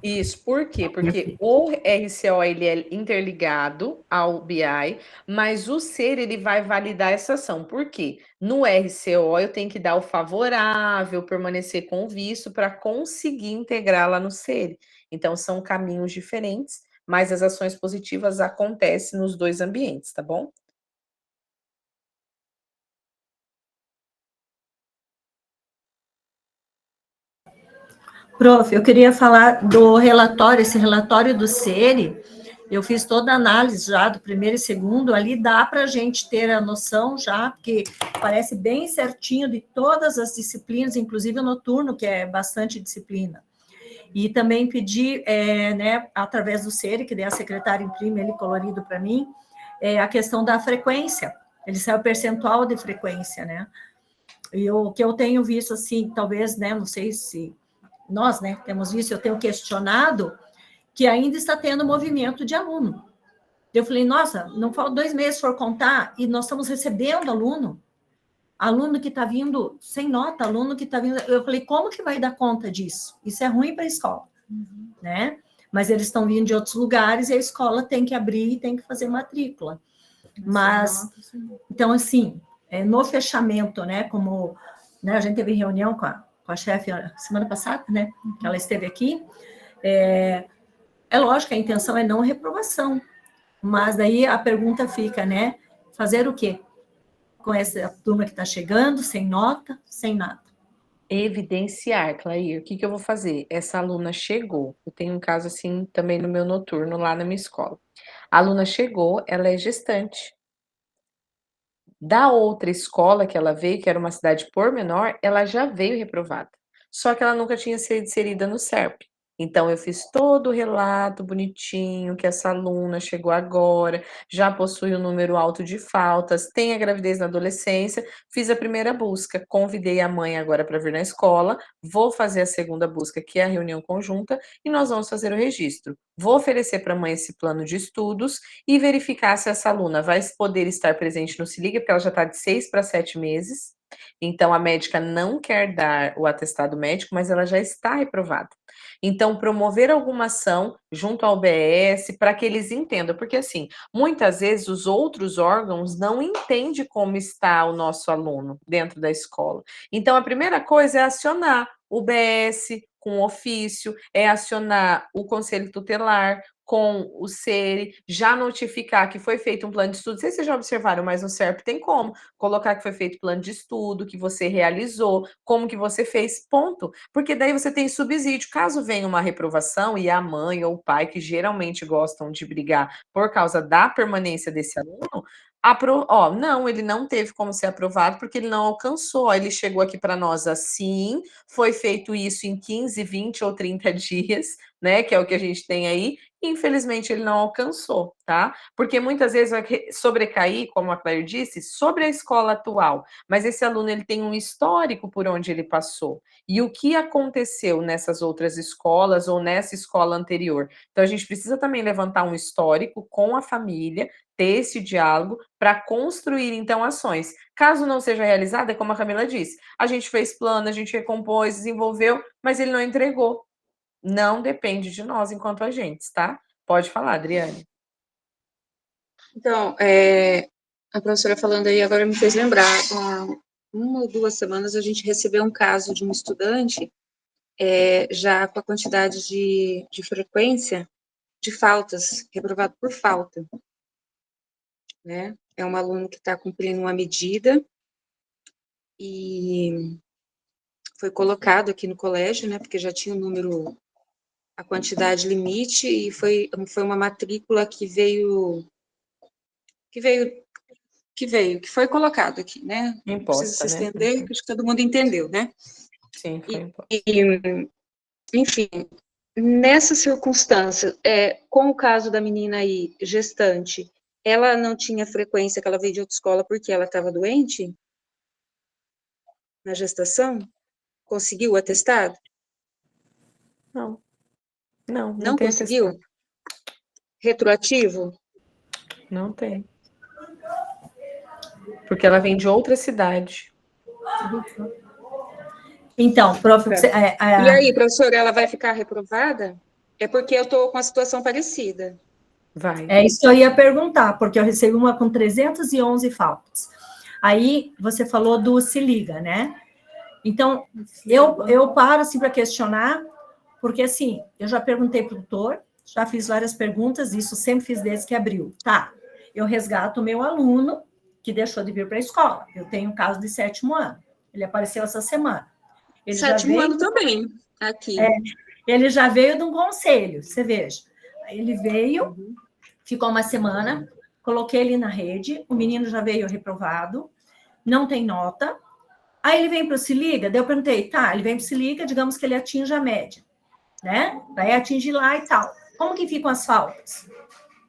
Isso, por quê? Porque o RCO, ele é interligado ao BI, mas o SERI, ele vai validar essa ação. Por quê? No RCO, eu tenho que dar o favorável, permanecer com o visto, para conseguir integrar lá no SERI. Então, são caminhos diferentes, mas as ações positivas acontecem nos dois ambientes, tá bom? Prof, eu queria falar do relatório, esse relatório do SERI, eu fiz toda a análise já do primeiro e segundo, ali dá para a gente ter a noção já, porque parece bem certinho de todas as disciplinas, inclusive o noturno, que é bastante disciplina. E também pedi, né, através do SERI, que daí a secretária imprime ele colorido para mim, a questão da frequência, ele sai o percentual de frequência, né? E o que eu tenho visto, assim, talvez, né, não sei se nós, né, temos visto, eu tenho questionado que ainda está tendo movimento de aluno. Eu falei, nossa, não falta 2 meses for contar e nós estamos recebendo aluno. aluno que está vindo sem nota, aluno que está vindo... Eu falei, como que vai dar conta disso? Isso é ruim para a escola, né? Mas eles estão vindo de outros lugares e a escola tem que abrir e tem que fazer matrícula. Mas, então, assim, no fechamento, né, como, né, a gente teve reunião com a chefe semana passada, né, que ela esteve aqui, é lógico que a intenção é não reprovação, mas daí a pergunta fica, né, fazer o quê? Com essa turma que está chegando, sem nota, sem nada. Evidenciar, Clair, o que eu vou fazer? Essa aluna chegou, eu tenho um caso assim também no meu noturno, lá na minha escola. A aluna chegou, ela é gestante. Da outra escola que ela veio, que era uma cidade por menor, ela já veio reprovada. Só que ela nunca tinha sido inserida no SERP. Então, eu fiz todo o relato bonitinho, que essa aluna chegou agora, já possui um número alto de faltas, tem a gravidez na adolescência, fiz a primeira busca, convidei a mãe agora para vir na escola, vou fazer a segunda busca, que é a reunião conjunta, e nós vamos fazer o registro. Vou oferecer para a mãe esse plano de estudos e verificar se essa aluna vai poder estar presente no Se Liga, porque ela já está de 6 para 7 meses. Então, a médica não quer dar o atestado médico, mas ela já está reprovada. Então, promover alguma ação junto ao BS para que eles entendam, porque assim, muitas vezes os outros órgãos não entendem como está o nosso aluno dentro da escola. Então, a primeira coisa é acionar o BS com ofício, é acionar o Conselho Tutelar com o SERI, já notificar que foi feito um plano de estudo. Não sei se vocês já observaram, mas no SERP tem como colocar que foi feito plano de estudo, que você realizou, como que você fez, ponto. Porque daí você tem subsídio. Caso venha uma reprovação e a mãe ou o pai, que geralmente gostam de brigar por causa da permanência desse aluno, não, ele não teve como ser aprovado porque ele não alcançou. Ele chegou aqui para nós assim, foi feito isso em 15, 20 ou 30 dias, né? Que é o que a gente tem aí. E, infelizmente, ele não alcançou, tá? Porque muitas vezes vai sobrecair, como a Claire disse, sobre a escola atual. Mas esse aluno ele tem um histórico por onde ele passou. E o que aconteceu nessas outras escolas ou nessa escola anterior. Então, a gente precisa também levantar um histórico com a família, ter esse diálogo para construir, então, ações. Caso não seja realizada, como a Camila disse, a gente fez plano, a gente recompôs, desenvolveu, mas ele não entregou. Não depende de nós enquanto agentes, tá? Pode falar, Adriane. Então, a professora falando aí agora me fez lembrar, há 1 ou 2 semanas a gente recebeu um caso de um estudante já com a quantidade de frequência de faltas, reprovado por falta, né? É um aluno que está cumprindo uma medida e foi colocado aqui no colégio, né, porque já tinha o número, a quantidade limite, e foi uma matrícula que foi colocado aqui, né? Não precisa se Imposta, né? estender, acho que todo mundo entendeu, né? Sim, foi imposta. Enfim, nessa circunstância, com o caso da menina aí, gestante, ela não tinha frequência, que ela veio de outra escola porque ela estava doente na gestação? Conseguiu o atestado? Não. Não Não tem conseguiu? atestado. Retroativo? Não tem. Porque ela vem de outra cidade. Então, prof, E aí, professora, ela vai ficar reprovada? É porque eu estou com a situação parecida. Vai. É isso que eu ia perguntar, porque eu recebi uma com 311 faltas. Aí, você falou do Se Liga, né? Então, eu paro, assim, para questionar, porque, assim, eu já perguntei para o tutor, já fiz várias perguntas, isso sempre fiz desde que abriu. Tá, eu resgato o meu aluno que deixou de vir para a escola. Eu tenho um caso de 7º ano. Ele apareceu essa semana. Ele 7º ano também, aqui. Ele já veio de um conselho, você veja. Ele veio, ficou uma semana, coloquei ele na rede, o menino já veio reprovado, não tem nota. Aí ele vem para o Se Liga, daí eu perguntei, tá, ele vem para o Se Liga, digamos que ele atinja a média, né? Vai atingir lá e tal. Como que ficam as faltas?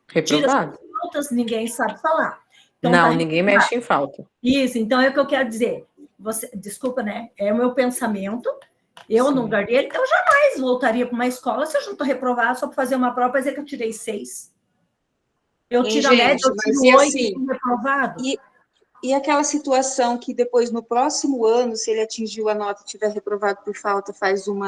Reprovado? Tira as faltas, ninguém sabe falar. Então, não, tá ninguém mexe em falta. Isso, então é o que eu quero dizer. Você, desculpa, né? É o meu pensamento. Eu, no lugar dele, eu jamais voltaria para uma escola se eu não estou reprovado só para fazer uma prova para dizer que eu tirei 6. Eu tiro a média, eu tiro 8 assim, reprovado. E aquela situação que depois, no próximo ano, se ele atingiu a nota e tiver reprovado por falta, faz um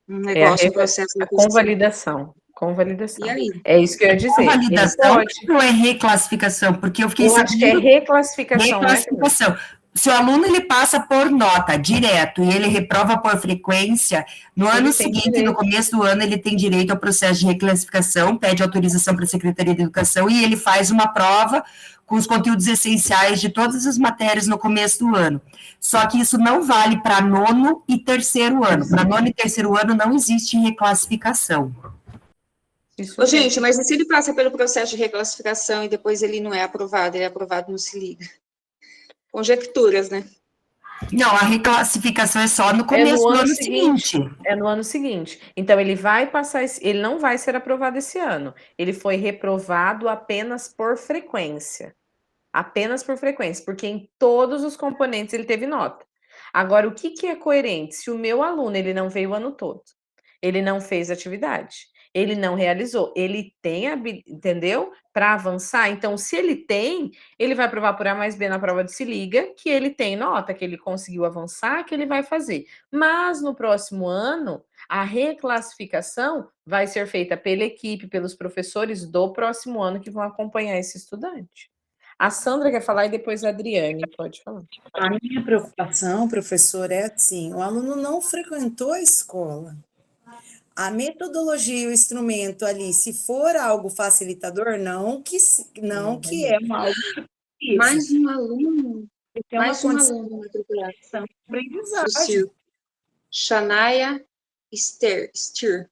negócio, um processo. A convalidação. Convalidação. E aí? É isso que eu ia dizer. Ele Convalidação pode. ou é reclassificação? Porque eu fiquei Eu acho que é sabendo reclassificação, né? reclassificação. Se o aluno ele passa por nota direto e ele reprova por frequência, no ano seguinte, no começo do ano, ele tem direito ao processo de reclassificação, pede autorização para a Secretaria de Educação e ele faz uma prova com os conteúdos essenciais de todas as matérias no começo do ano. Só que isso não vale para nono e terceiro ano. Para nono e terceiro ano não existe reclassificação. Ô, gente, mas e se ele passa pelo processo de reclassificação e depois ele não é aprovado, ele é aprovado no Se Liga? Conjecturas, né? Não, a reclassificação é só no começo do ano seguinte. É no ano seguinte. Então, ele vai passar, ele não vai ser aprovado esse ano. Ele foi reprovado apenas por frequência. Apenas por frequência, porque em todos os componentes ele teve nota. Agora, o que é coerente? Se o meu aluno ele não veio o ano todo, ele não fez atividade, ele não realizou, ele tem, entendeu? Para avançar. Então, se ele tem, ele vai provar por A mais B na prova de Se Liga, que ele tem nota, que ele conseguiu avançar, que ele vai fazer. Mas no próximo ano, a reclassificação vai ser feita pela equipe, pelos professores do próximo ano que vão acompanhar esse estudante. A Sandra quer falar e depois a Adriane pode falar. A minha preocupação, professor, é assim, o aluno não frequentou a escola. A metodologia e o instrumento ali, se for algo facilitador, não que é algo difícil. Mais um aluno. Mais um aluno matriculado. Aprendizagem. Shania Stier.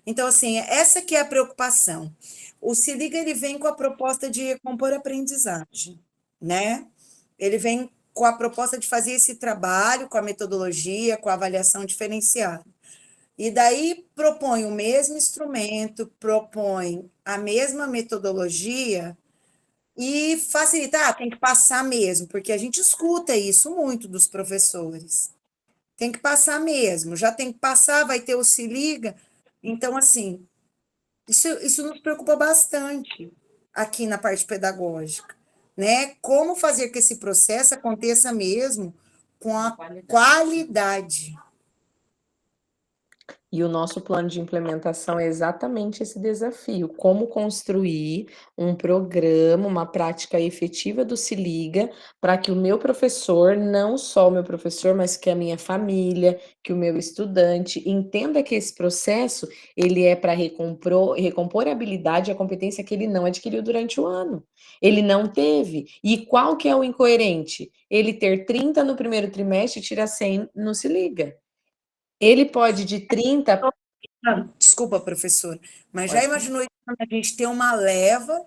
Então, assim, essa que é a preocupação. O Se Liga, ele vem com a proposta de recompor a aprendizagem, né? Ele vem com a proposta de fazer esse trabalho com a metodologia, com a avaliação diferenciada. E daí propõe o mesmo instrumento, propõe a mesma metodologia e facilitar, tem que passar mesmo, porque a gente escuta isso muito dos professores. Tem que passar mesmo, já tem que passar, vai ter o Se Liga. Então, assim, isso nos preocupa bastante aqui na parte pedagógica, né? Como fazer que esse processo aconteça mesmo com a qualidade. E o nosso plano de implementação é exatamente esse desafio: como construir um programa, uma prática efetiva do Se Liga, para que o meu professor, não só o meu professor, mas que a minha família, que o meu estudante, entenda que esse processo ele é para recompor a habilidade e a competência que ele não adquiriu durante o ano. Ele não teve. E qual que é o incoerente? Ele ter 30 no primeiro trimestre e tirar 100 no Se Liga. Ele pode de 30... Desculpa, professor, mas já imaginou isso quando a gente tem uma leva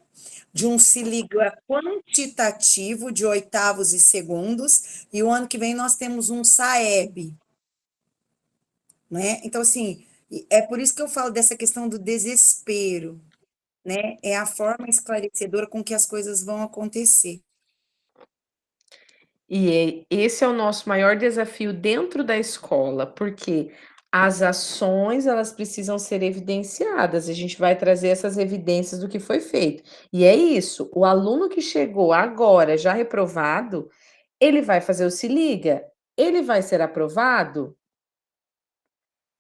de um Se Liga quantitativo de oitavos e segundos, e o ano que vem nós temos um SAEB, né? Então, assim, é por isso que eu falo dessa questão do desespero, né? É a forma esclarecedora com que as coisas vão acontecer. E esse é o nosso maior desafio dentro da escola, porque as ações, elas precisam ser evidenciadas, a gente vai trazer essas evidências do que foi feito. E é isso, o aluno que chegou agora, já reprovado, ele vai fazer o Se Liga, ele vai ser aprovado?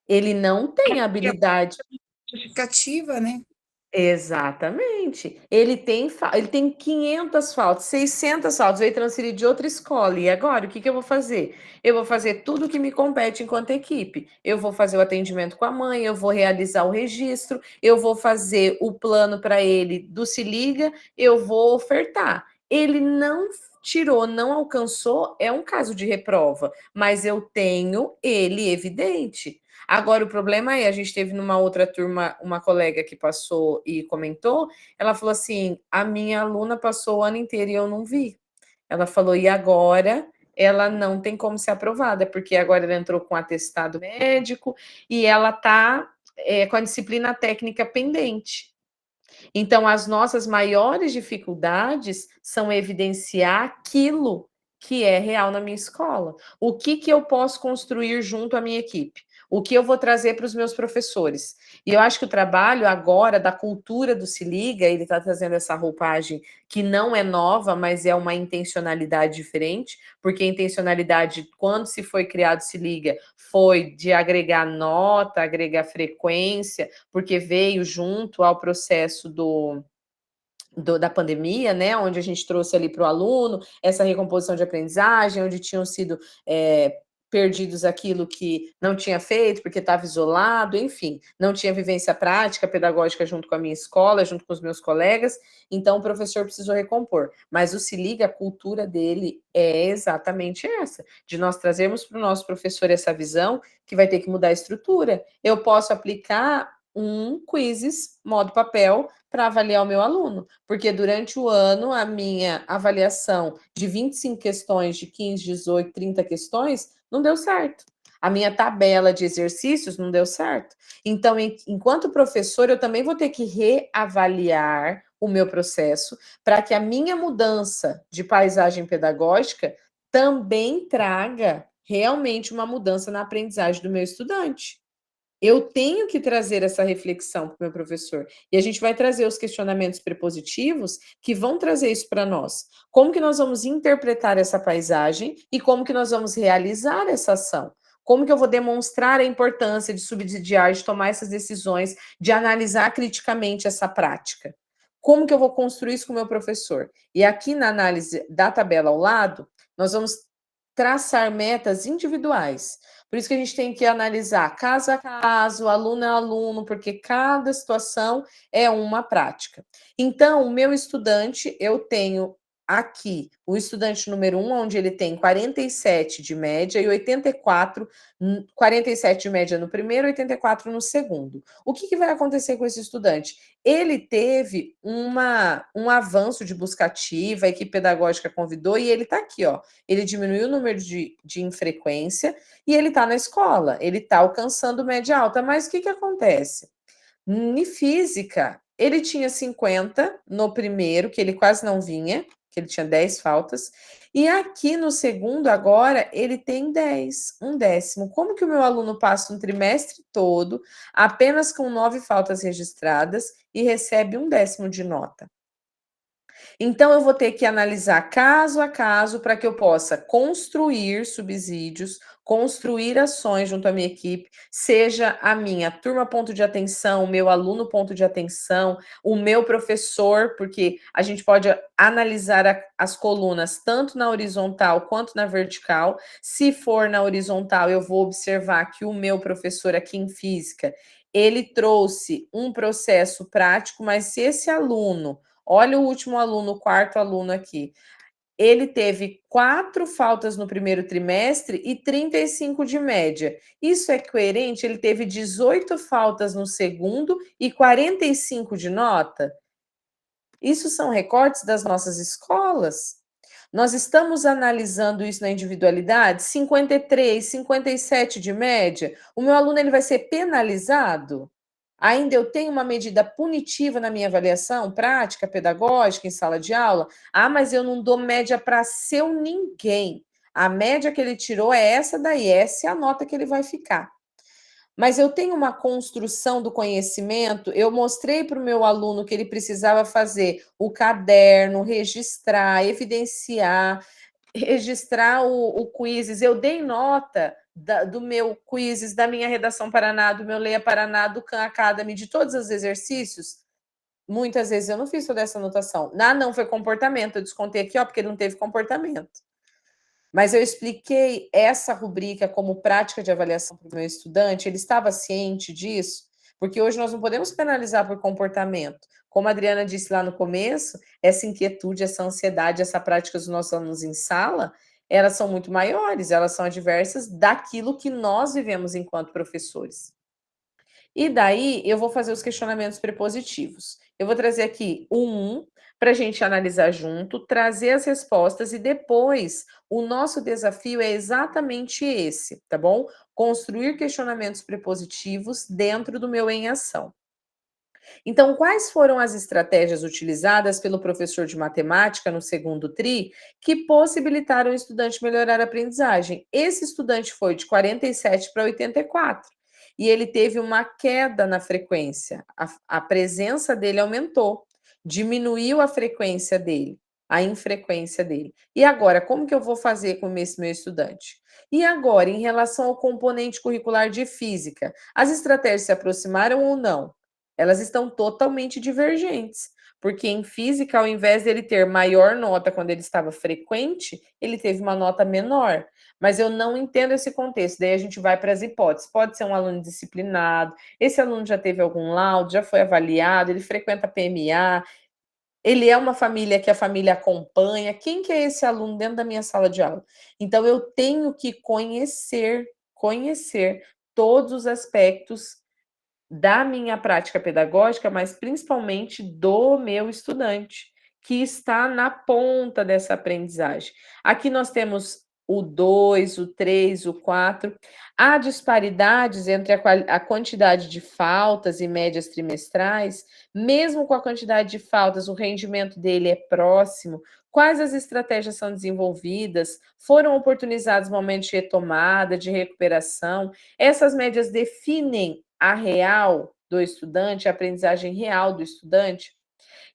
Ele não tem habilidade... Justificativa, né? Exatamente. Ele tem 500 faltas, 600 faltas, veio transferir de outra escola. E agora, o que eu vou fazer? Eu vou fazer tudo o que me compete enquanto equipe. Eu vou fazer o atendimento com a mãe, eu vou realizar o registro, eu vou fazer o plano para ele do Se Liga, eu vou ofertar. Ele não tirou, não alcançou, é um caso de reprova, mas eu tenho ele evidente. Agora, o problema é, a gente teve numa outra turma, uma colega que passou e comentou, ela falou assim, a minha aluna passou o ano inteiro e eu não vi. Ela falou, e agora ela não tem como ser aprovada, porque agora ela entrou com atestado médico e ela está com a disciplina técnica pendente. Então, as nossas maiores dificuldades são evidenciar aquilo que é real na minha escola. O que eu posso construir junto à minha equipe? o que eu vou trazer para os meus professores. E eu acho que o trabalho agora da cultura do Se Liga, ele está trazendo essa roupagem que não é nova, mas é uma intencionalidade diferente, porque a intencionalidade, quando se foi criado Se Liga, foi de agregar nota, agregar frequência, porque veio junto ao processo da pandemia, né, onde a gente trouxe ali para o aluno essa recomposição de aprendizagem, onde tinham sido perdidos aquilo que não tinha feito porque estava isolado, enfim, não tinha vivência prática, pedagógica junto com a minha escola, junto com os meus colegas, então o professor precisou recompor. Mas o Se Liga, a cultura dele é exatamente essa, de nós trazermos para o nosso professor essa visão que vai ter que mudar a estrutura. Eu posso aplicar quizzes, modo papel, para avaliar o meu aluno, porque durante o ano a minha avaliação de 25 questões, de 15, 18, 30 questões, não deu certo. A minha tabela de exercícios não deu certo. Então, enquanto professor, eu também vou ter que reavaliar o meu processo para que a minha mudança de paisagem pedagógica também traga realmente uma mudança na aprendizagem do meu estudante. Eu tenho que trazer essa reflexão para o meu professor. E a gente vai trazer os questionamentos prepositivos que vão trazer isso para nós. Como que nós vamos interpretar essa paisagem e como que nós vamos realizar essa ação? Como que eu vou demonstrar a importância de subsidiar, de tomar essas decisões, de analisar criticamente essa prática? Como que eu vou construir isso com o meu professor? E aqui na análise da tabela ao lado, nós vamos traçar metas individuais. Por isso que a gente tem que analisar caso a caso, aluno a aluno, porque cada situação é uma prática. Então, o meu estudante, eu tenho aqui o estudante número 1, onde ele tem 47 de média e 47 de média no primeiro, 84 no segundo. O que vai acontecer com esse estudante? Ele teve um avanço de busca ativa, a equipe pedagógica convidou e ele está aqui, ó. Ele diminuiu o número de infrequência e ele está na escola, ele está alcançando média alta. Mas o que acontece? Em física, ele tinha 50 no primeiro, que ele quase não vinha, que ele tinha 10 faltas, e aqui no segundo, agora, ele tem 10, um décimo. Como que o meu aluno passa um trimestre todo apenas com 9 faltas registradas e recebe um décimo de nota? Então, eu vou ter que analisar caso a caso para que eu possa construir subsídios, construir ações junto à minha equipe, seja a minha turma ponto de atenção, o meu aluno ponto de atenção, o meu professor, porque a gente pode analisar as colunas tanto na horizontal quanto na vertical. Se for na horizontal, eu vou observar que o meu professor aqui em física, ele trouxe um processo prático, mas se esse aluno, olha o último aluno, o quarto aluno aqui, ele teve 4 faltas no primeiro trimestre e 35 de média. Isso é coerente? Ele teve 18 faltas no segundo e 45 de nota? Isso são recortes das nossas escolas? Nós estamos analisando isso na individualidade? 53, 57 de média? O meu aluno ele vai ser penalizado? Ainda eu tenho uma medida punitiva na minha avaliação, prática, pedagógica, em sala de aula? Ah, mas eu não dou média para seu ninguém. A média que ele tirou é essa daí, essa é a nota que ele vai ficar. Mas eu tenho uma construção do conhecimento, eu mostrei para o meu aluno que ele precisava fazer o caderno, registrar, evidenciar, registrar o quizzes, eu dei nota do meu quizzes, da minha Redação Paraná, do meu Leia Paraná, do Khan Academy, de todos os exercícios. Muitas vezes eu não fiz toda essa anotação. Não foi comportamento, eu descontei aqui, ó, porque ele não teve comportamento. Mas eu expliquei essa rubrica como prática de avaliação para o meu estudante, ele estava ciente disso, porque hoje nós não podemos penalizar por comportamento. Como a Adriana disse lá no começo, essa inquietude, essa ansiedade, essa prática dos nossos alunos em sala, elas são muito maiores, elas são adversas daquilo que nós vivemos enquanto professores. E daí eu vou fazer os questionamentos prepositivos. Eu vou trazer aqui para a gente analisar junto, trazer as respostas e depois o nosso desafio é exatamente esse, tá bom? Construir questionamentos prepositivos dentro do meu em ação. Então, quais foram as estratégias utilizadas pelo professor de matemática no segundo TRI que possibilitaram o estudante melhorar a aprendizagem? Esse estudante foi de 47 para 84. e ele teve uma queda na frequência. A presença dele aumentou, diminuiu a frequência dele, a infrequência dele. E agora, como que eu vou fazer com esse meu estudante? E agora, em relação ao componente curricular de física, as estratégias se aproximaram ou não? Elas estão totalmente divergentes, porque em física, ao invés dele ter maior nota quando ele estava frequente, ele teve uma nota menor. Mas eu não entendo esse contexto. Daí a gente vai para as hipóteses. Pode ser um aluno disciplinado, esse aluno já teve algum laudo, já foi avaliado, ele frequenta PMA, ele é uma família que a família acompanha. Quem que é esse aluno dentro da minha sala de aula? Então, eu tenho que conhecer todos os aspectos da minha prática pedagógica, mas principalmente do meu estudante, que está na ponta dessa aprendizagem. Aqui nós temos o 2, o 3, o 4. Há disparidades entre a quantidade de faltas e médias trimestrais, mesmo com a quantidade de faltas, o rendimento dele é próximo. Quais as estratégias são desenvolvidas? Foram oportunizados momentos de retomada, de recuperação? Essas médias definem a real do estudante, a aprendizagem real do estudante?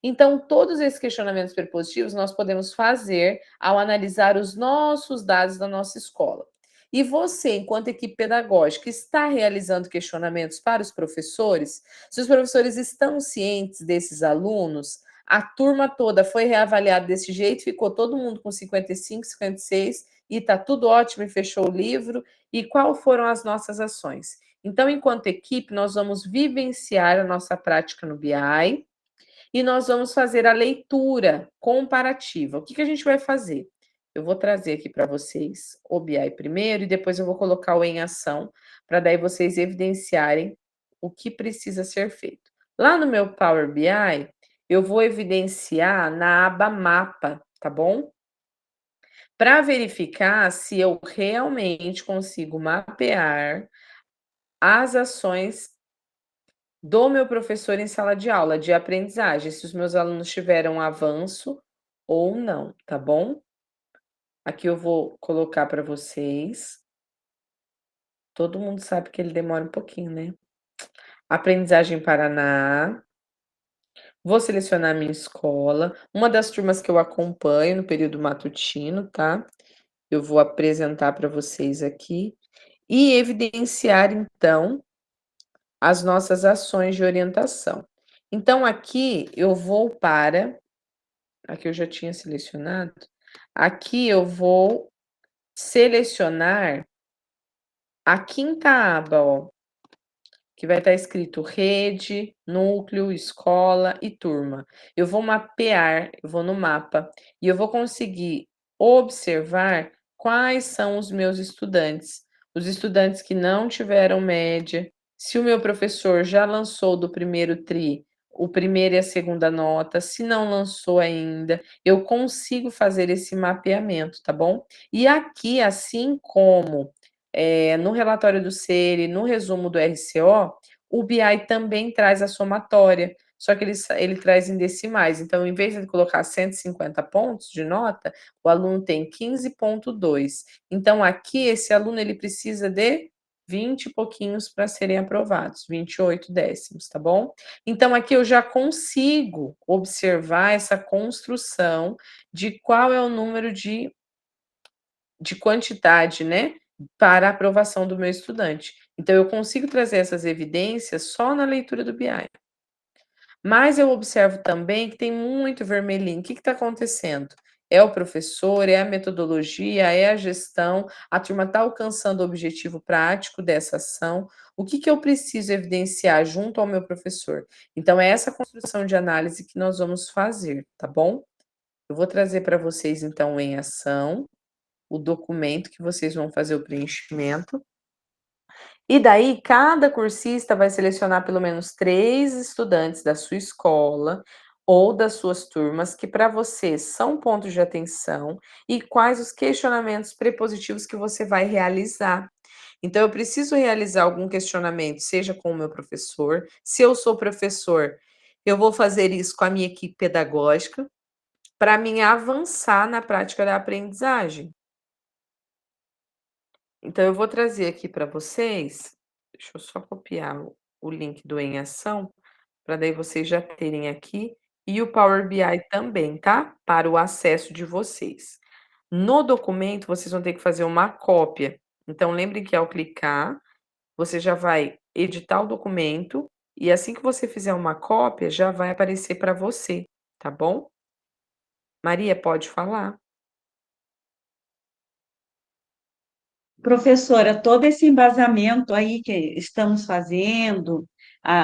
Então, todos esses questionamentos prepositivos nós podemos fazer ao analisar os nossos dados da nossa escola. E você, enquanto equipe pedagógica, está realizando questionamentos para os professores? Se os professores estão cientes desses alunos, a turma toda foi reavaliada desse jeito, ficou todo mundo com 55, 56 e está tudo ótimo e fechou o livro. E quais foram as nossas ações? Então, enquanto equipe, nós vamos vivenciar a nossa prática no BI e nós vamos fazer a leitura comparativa. O que a gente vai fazer? Eu vou trazer aqui para vocês o BI primeiro e depois eu vou colocar o em ação, para daí vocês evidenciarem o que precisa ser feito. Lá no meu Power BI, eu vou evidenciar na aba mapa, tá bom? Para verificar se eu realmente consigo mapear as ações do meu professor em sala de aula, de aprendizagem, se os meus alunos tiveram avanço ou não, tá bom? Aqui eu vou colocar para vocês. Todo mundo sabe que ele demora um pouquinho, né? Aprendizagem Paraná. Vou selecionar a minha escola, uma das turmas que eu acompanho no período matutino, tá? Eu vou apresentar para vocês aqui e evidenciar, então, as nossas ações de orientação. Então, aqui eu vou para. Aqui eu já tinha selecionado. Aqui eu vou selecionar a quinta aba, ó, que vai estar escrito rede, núcleo, escola e turma. Eu vou mapear, eu vou no mapa e eu vou conseguir observar quais são os meus estudantes. Os estudantes que não tiveram média, se o meu professor já lançou do primeiro tri o primeiro e a segunda nota, se não lançou ainda, eu consigo fazer esse mapeamento, tá bom? E aqui, assim como no relatório do SERE, no resumo do RCO, o BI também traz a somatória, só que ele traz em decimais. Então, em vez de colocar 150 pontos de nota, o aluno tem 15,2. Então, aqui, esse aluno ele precisa de 20 e pouquinhos para serem aprovados, 28 décimos, tá bom? Então, aqui eu já consigo observar essa construção de qual é o número de quantidade, né, para a aprovação do meu estudante. Então, eu consigo trazer essas evidências só na leitura do BI. Mas eu observo também que tem muito vermelhinho. O que está acontecendo? É o professor, é a metodologia, é a gestão, a turma está alcançando o objetivo prático dessa ação. O que eu preciso evidenciar junto ao meu professor? Então, é essa construção de análise que nós vamos fazer, tá bom? Eu vou trazer para vocês, então, em ação, o documento que vocês vão fazer o preenchimento. E daí, cada cursista vai selecionar pelo menos 3 estudantes da sua escola ou das suas turmas que para você são pontos de atenção e quais os questionamentos prepositivos que você vai realizar. Então, eu preciso realizar algum questionamento, seja com o meu professor. Se eu sou professor, eu vou fazer isso com a minha equipe pedagógica para mim avançar na prática da aprendizagem. Então, eu vou trazer aqui para vocês, Deixa eu só copiar o link do Em Ação, para daí vocês já terem aqui, e o Power BI também, tá? Para o acesso de vocês. No documento, vocês vão ter que fazer uma cópia. Então, lembrem que ao clicar, você já vai editar o documento, e assim que você fizer uma cópia, já vai aparecer para você, tá bom? Maria, pode falar. Professora, todo esse embasamento aí que estamos fazendo,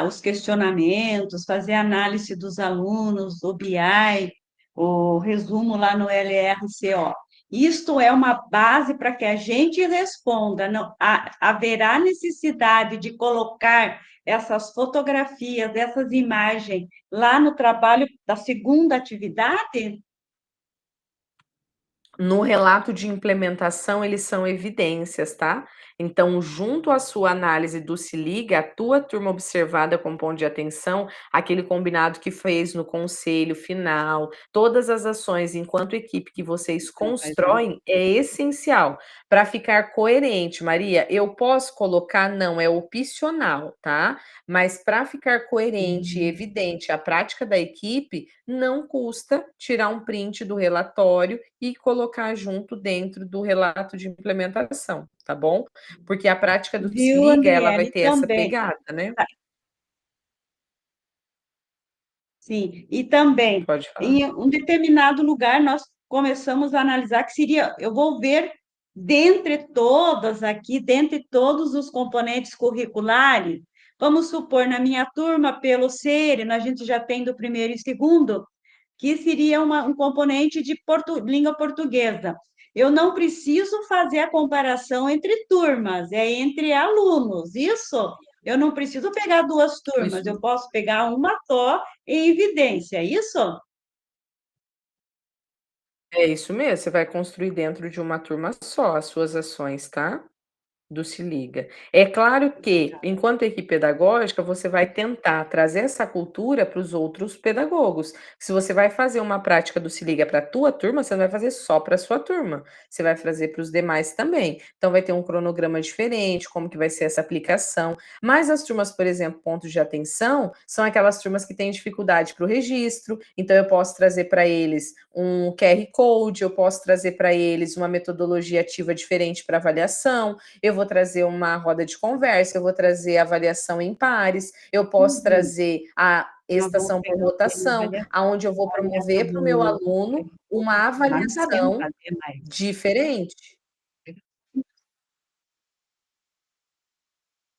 os questionamentos, fazer análise dos alunos, o BI, o resumo lá no LRCO, isto é uma base para que a gente responda. Não, haverá necessidade de colocar essas fotografias, essas imagens lá no trabalho da segunda atividade? No relato de implementação, eles são evidências, tá? Então, junto à sua análise do Se Liga, a tua turma observada com ponto de atenção, aquele combinado que fez no conselho final, todas as ações enquanto equipe que vocês constroem, é essencial para ficar coerente. Maria, eu posso colocar? Não, é opcional, tá? Mas para ficar coerente e evidente a prática da equipe, não custa tirar um print do relatório e colocar junto dentro do relato de implementação, tá bom? Porque a prática do Se Viu, Liga, ela vai Adriane? ter essa Também. pegada, né? Sim, e também, Pode falar. em um determinado lugar, nós começamos a analisar que seria, eu vou ver, dentre todas aqui, dentre todos os componentes curriculares, vamos supor, na minha turma, pelo Sereno, a gente já tem do primeiro e segundo, que seria um componente de língua portuguesa. Eu não preciso fazer a comparação entre turmas, é entre alunos, isso? Eu não preciso pegar duas turmas, Isso, eu posso pegar uma só em evidência, é isso? é isso mesmo, você vai construir dentro de uma turma só as suas ações, tá? Do Se Liga. É claro que, enquanto equipe pedagógica, você vai tentar trazer essa cultura para os outros pedagogos. Se você vai fazer uma prática do Se Liga para a tua turma, você não vai fazer só para a sua turma, você vai fazer para os demais também. Então vai ter um cronograma diferente, como que vai ser essa aplicação. Mas as turmas, por exemplo, pontos de atenção, são aquelas turmas que têm dificuldade para o registro, então eu posso trazer para eles um QR Code, eu posso trazer para eles uma metodologia ativa diferente para avaliação, eu vou trazer uma roda de conversa, eu vou trazer avaliação em pares, eu posso trazer a estação por rotação, aonde eu vou promover para o meu aluno uma Não sabemos avaliação fazer mais. diferente.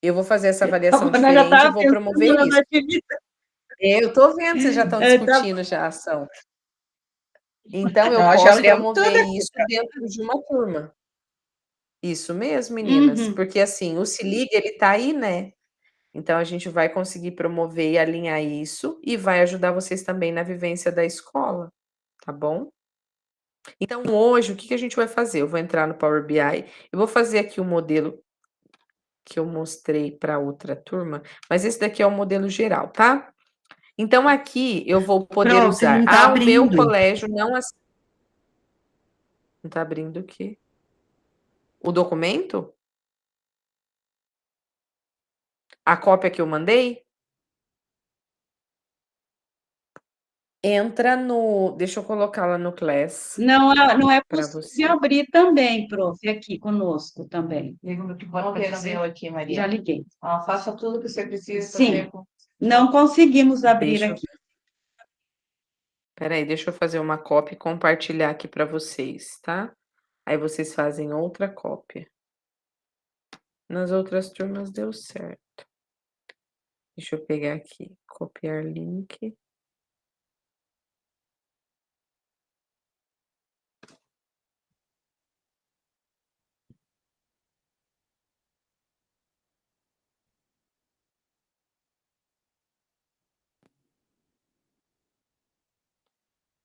Eu vou fazer essa avaliação Nós já diferente e estava vou promover pensando isso. nas atividades. Eu estou vendo, vocês já estão Tá- discutindo já a ação. Então eu Nós já posso olhamos promover tudo aqui. isso dentro de uma turma. Isso mesmo, meninas, Uhum. porque assim, o Se Liga, ele tá aí, né? Então a gente vai conseguir promover e alinhar isso e vai ajudar vocês também na vivência da escola, tá bom? Então hoje o que que a gente vai fazer? Eu vou entrar no Power BI, eu vou fazer aqui o modelo que eu mostrei para outra turma, mas esse daqui é o modelo geral, tá? Então aqui eu vou poder Prof, usar, não tá o meu abrindo. colégio não tá abrindo o quê? O documento? A cópia que eu mandei? Entra no, deixa eu colocar lá no Class Não é para possível você. abrir também, prof, aqui conosco também. Vamos ver o meu aqui, Maria. Já liguei. Faça tudo que você precisa Sim. fazer. Não conseguimos abrir Deixa eu aqui. Espera aí, deixa eu fazer uma cópia e compartilhar aqui para vocês, tá? Aí vocês fazem outra cópia. Nas outras turmas deu certo. Deixa eu pegar aqui, copiar link.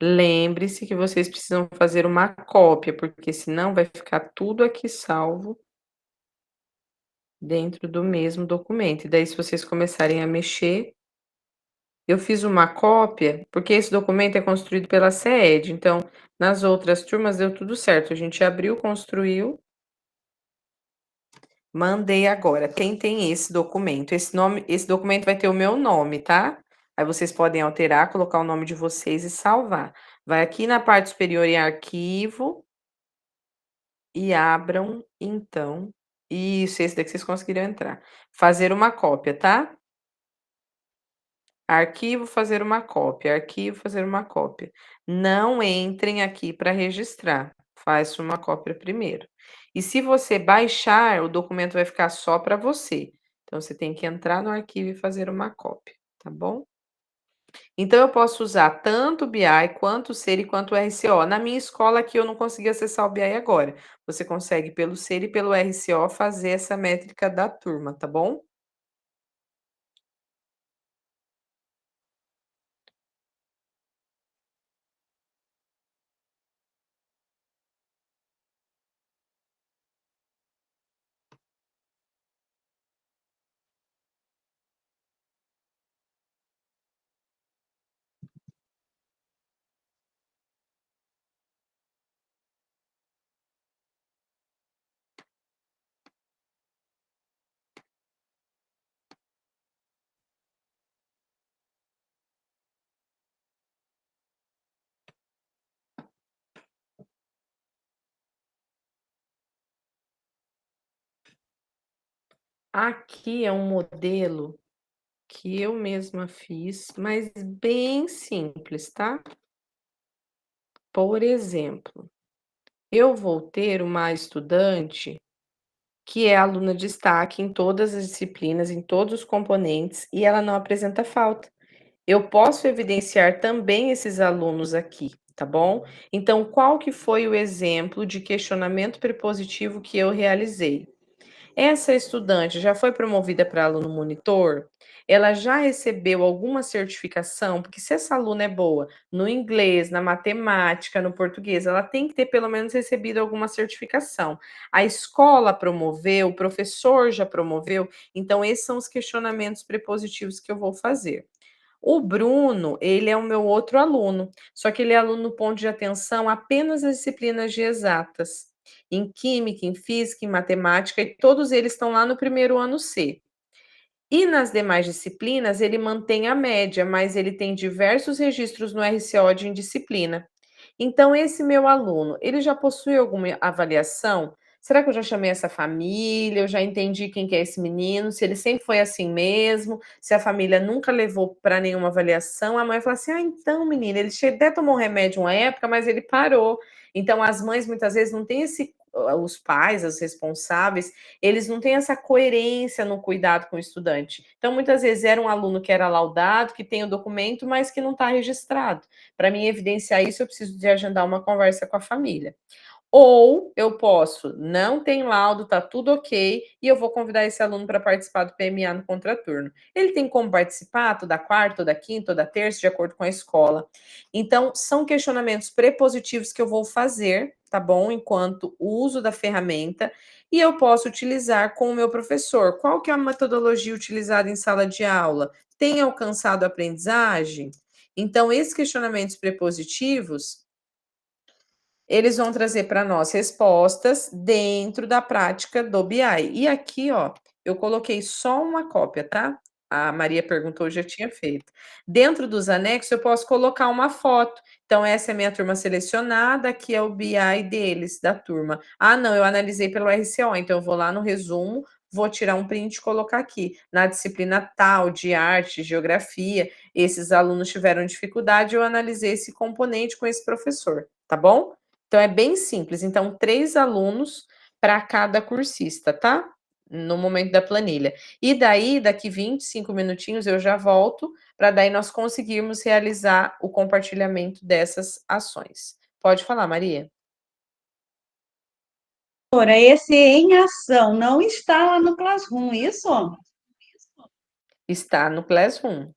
Lembre-se que vocês precisam fazer uma cópia, porque senão vai ficar tudo aqui salvo dentro do mesmo documento. E daí, se vocês começarem a mexer, eu fiz uma cópia, porque esse documento é construído pela CED, então nas outras turmas deu tudo certo. A gente abriu, construiu. Mandei agora. Quem tem esse documento? Esse documento vai ter o meu nome, tá? Aí vocês podem alterar, colocar o nome de vocês e salvar. Vai aqui na parte superior em arquivo e abram, então. Isso, esse daqui vocês conseguiram entrar. Fazer uma cópia, tá? Arquivo, fazer uma cópia. Arquivo, fazer uma cópia. Não entrem aqui para registrar. Faz uma cópia primeiro. E se você baixar, o documento vai ficar só para você. Então, você tem que entrar no arquivo e fazer uma cópia, tá bom? Então, eu posso usar tanto o BI, quanto o SERI, quanto o RCO. Na minha escola aqui, eu não consegui acessar o BI agora. Você consegue, pelo SERI e pelo RCO, fazer essa métrica da turma, tá bom? Aqui é um modelo que eu mesma fiz, mas bem simples, tá? Por exemplo, eu vou ter uma estudante que é aluna de destaque em todas as disciplinas, em todos os componentes, e ela não apresenta falta. Eu posso evidenciar também esses alunos aqui, tá bom? Então, qual que foi o exemplo de questionamento prepositivo que eu realizei? Essa estudante já foi promovida para aluno monitor? Ela já recebeu alguma certificação? Porque se essa aluna é boa no inglês, na matemática, no português, ela tem que ter pelo menos recebido alguma certificação. A escola promoveu, o professor já promoveu, então esses são os questionamentos prepositivos que eu vou fazer. O Bruno, ele é o meu outro aluno, só que ele é aluno no ponto de atenção apenas as disciplinas de exatas, em química, em física, em matemática, e todos eles estão lá no primeiro ano C. E nas demais disciplinas, ele mantém a média, mas ele tem diversos registros no RCO de indisciplina. Então, esse meu aluno, ele já possui alguma avaliação? Será que eu já chamei essa família? Eu já entendi quem que é esse menino? Se ele sempre foi assim mesmo? Se a família nunca levou para nenhuma avaliação? A mãe fala assim: ah, então, menino, ele até tomou um remédio uma época, mas ele parou. Então, as mães muitas vezes não têm esse. Os pais, os responsáveis, eles não têm essa coerência no cuidado com o estudante. Então, muitas vezes era um aluno que era laudado, que tem o documento, mas que não está registrado. Para mim evidenciar isso, eu preciso de agendar uma conversa com a família. Ou eu posso, não tem laudo, tá tudo ok, e eu vou convidar esse aluno para participar do PMA no contraturno. Ele tem como participar toda quarta, toda quinta, toda terça, de acordo com a escola. Então, são questionamentos prepositivos que eu vou fazer, tá bom? Enquanto uso da ferramenta, e eu posso utilizar com o meu professor. Qual que é a metodologia utilizada em sala de aula? Tem alcançado a aprendizagem? Então, esses questionamentos prepositivos, eles vão trazer para nós respostas dentro da prática do BI. E aqui, ó, eu coloquei só uma cópia, tá? A Maria perguntou, eu já tinha feito. Dentro dos anexos, eu posso colocar uma foto. Então, essa é a minha turma selecionada, aqui é o BI deles, da turma. Ah, não, eu analisei pelo RCO, então eu vou lá no resumo, vou tirar um print e colocar aqui. Na disciplina tal, de arte, geografia, esses alunos tiveram dificuldade, eu analisei esse componente com esse professor, tá bom? Então, é bem simples. Então, 3 alunos para cada cursista, tá? No momento da planilha. E daí, daqui 25 minutinhos, eu já volto, para daí nós conseguirmos realizar o compartilhamento dessas ações. Pode falar, Maria. Doutora, esse em ação não está lá no Classroom, isso? Está no Classroom.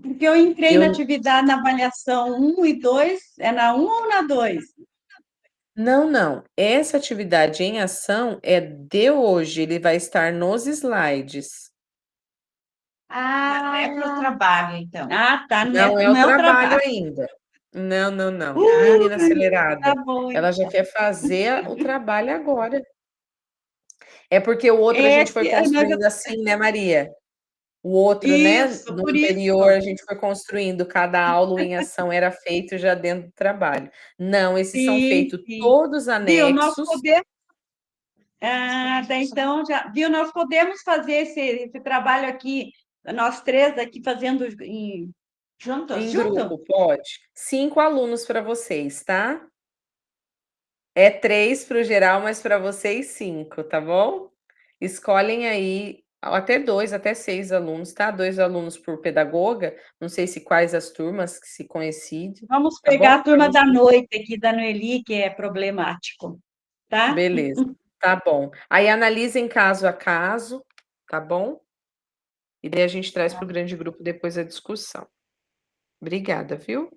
Porque eu entrei na Eu atividade na avaliação 1 e 2, é na 1 ou na 2? não, não. Essa atividade em ação é de hoje, ele vai estar nos slides. Ah, é para o trabalho, então. Ah, tá, não Não é, é não o é o trabalho trabalho. ainda. Não, não, não. Menina Tá acelerada. bom, Ela já então. quer fazer o trabalho agora. É porque o outro a gente foi Esse, mas construindo assim, né, Maria? O outro, né, isso, no por anterior isso. a gente foi construindo, cada aula em ação era feito já dentro do trabalho. Não, esses são Sim, feitos sim. todos Viu, nós anexos. podemos. Ah, tá, então já. Viu, nós podemos fazer esse trabalho aqui, nós três aqui fazendo juntos, Em junto? grupo, pode. 5 alunos para vocês, tá? É 3 para o geral, mas para vocês 5, tá bom? Escolhem aí até 2, até 6 alunos, tá? 2 alunos por pedagoga, não sei se quais as turmas que se coincidem, Vamos tá pegar bom? a turma da noite aqui da Noeli, que é problemático, tá? Beleza, tá bom. Aí analisem caso a caso, tá bom? E daí a gente traz para o grande grupo depois a discussão. Obrigada, viu?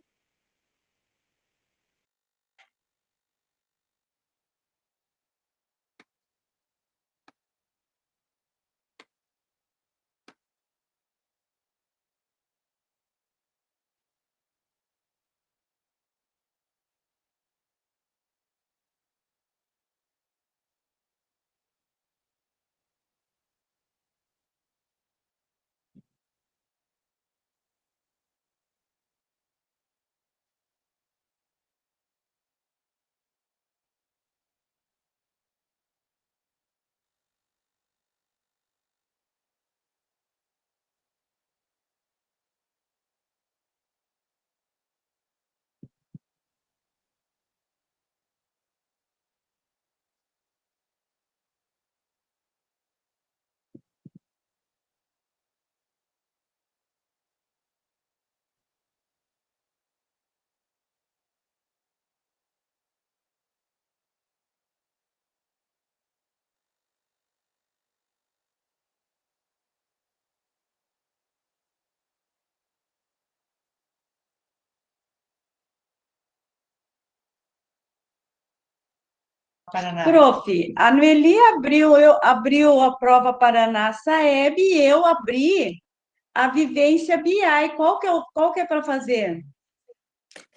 Paraná. Prof, a Noeli abriu a prova Paraná Saeb e eu abri a Vivência BI. Qual que é para fazer?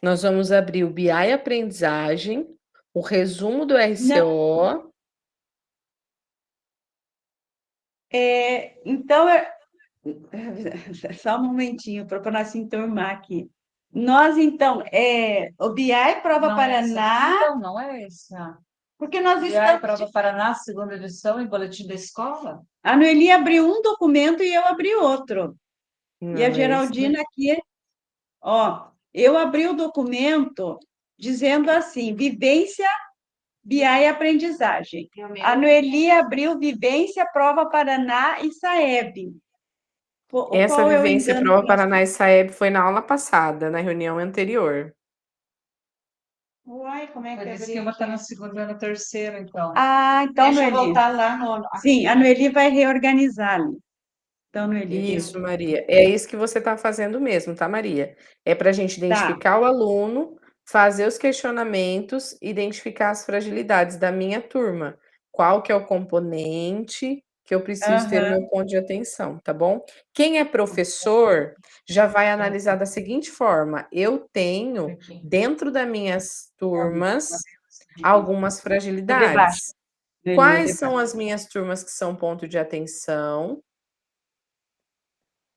Nós vamos abrir o BI Aprendizagem, o resumo do Não, RCO. então, só um momentinho para nós se enturmar aqui. Nós, então, o BI Prova Não é essa. Paraná, Então, não é essa. porque nós E aí, estamos. Prova Paraná, segunda edição, em boletim da escola? A Noeli abriu um documento e eu abri outro. E a Não, é esse, né? Geraldina aqui, ó, eu abri o documento dizendo assim, Vivência BI e Aprendizagem. A Noeli abriu Vivência, Prova Paraná e Saeb. Essa Qual é o vivência engano Prova que nós... Paraná e Saeb foi na aula passada, na reunião anterior. Uai, como é que Eu é? disse que eu vou estar na segunda e na terceira, então. Ah, então, Deixa eu Noeli. voltar lá no... Sim, a Noeli vai reorganizar ali. Então, Noeli, viu? Isso, Maria. É isso que você está fazendo mesmo, tá, Maria? É para a gente Tá. identificar o aluno, fazer os questionamentos, identificar as fragilidades da minha turma. Qual que é o componente que eu preciso ter o Aham. meu ponto de atenção, tá bom? Quem é professor já vai analisar da seguinte forma: eu tenho, dentro das minhas turmas, algumas Vou debaixo. fragilidades. Noeli, vou Quais debaixo. são as minhas turmas que são ponto de atenção?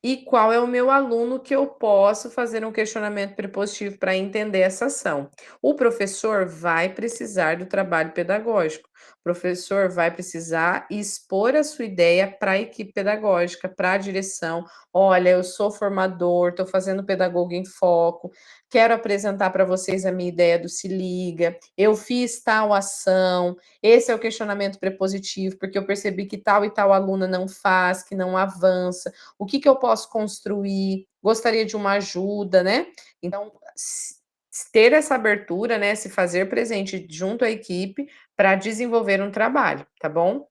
E qual é o meu aluno que eu posso fazer um questionamento prepositivo para entender essa ação? O professor vai precisar do trabalho pedagógico. O professor vai precisar expor a sua ideia para a equipe pedagógica, para a direção. Olha, eu sou formador, estou fazendo pedagogo em foco, quero apresentar para vocês a minha ideia do Se Liga, eu fiz tal ação, esse é o questionamento prepositivo, porque eu percebi que tal e tal aluna não faz, que não avança. O que eu posso construir? Gostaria de uma ajuda, né? Então, ter essa abertura, né? Se fazer presente junto à equipe para desenvolver um trabalho, tá bom?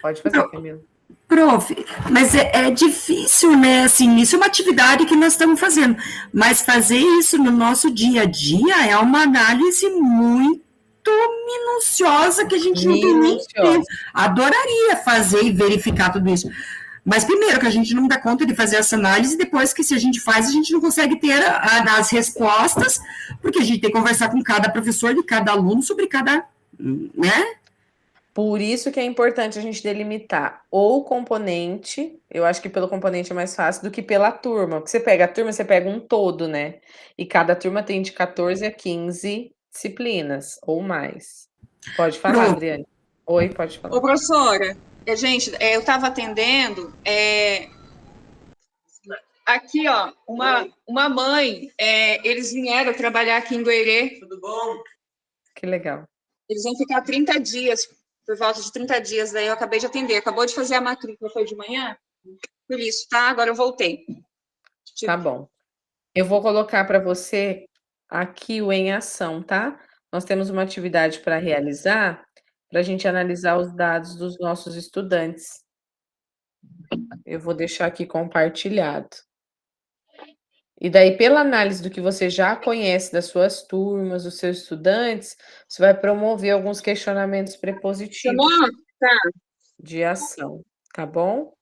Pode fazer, Camila. Prof, mas é difícil, né? Assim, isso é uma atividade que nós estamos fazendo, mas fazer isso no nosso dia a dia é uma análise muito minuciosa que a gente não tem nem tempo. Adoraria fazer e verificar tudo isso. Mas primeiro que a gente não dá conta de fazer essa análise, depois que se a gente faz, a gente não consegue ter as respostas, porque a gente tem que conversar com cada professor de cada aluno sobre cada, né? Por isso que é importante a gente delimitar ou componente, eu acho que pelo componente é mais fácil do que pela turma, porque você pega a turma, você pega um todo, né, e cada turma tem de 14 a 15 disciplinas ou mais. Pode falar, Prof, Adriane. Oi, pode Ô, falar. professora, gente, eu estava atendendo, aqui, ó, uma mãe, eles vieram trabalhar aqui em Guerê, Que legal. eles vão ficar 30 dias, por volta de 30 dias, daí eu acabei de atender, acabou de fazer a matrícula, foi de manhã? Por isso, tá? Agora eu voltei. Tá bom. Eu vou colocar para você aqui o em ação, tá? Nós temos uma atividade para realizar, para a gente analisar os dados dos nossos estudantes. Eu vou deixar aqui compartilhado. E daí, pela análise do que você já conhece das suas turmas, dos seus estudantes, você vai promover alguns questionamentos prepositivos Chamou? Tá. de ação, tá bom?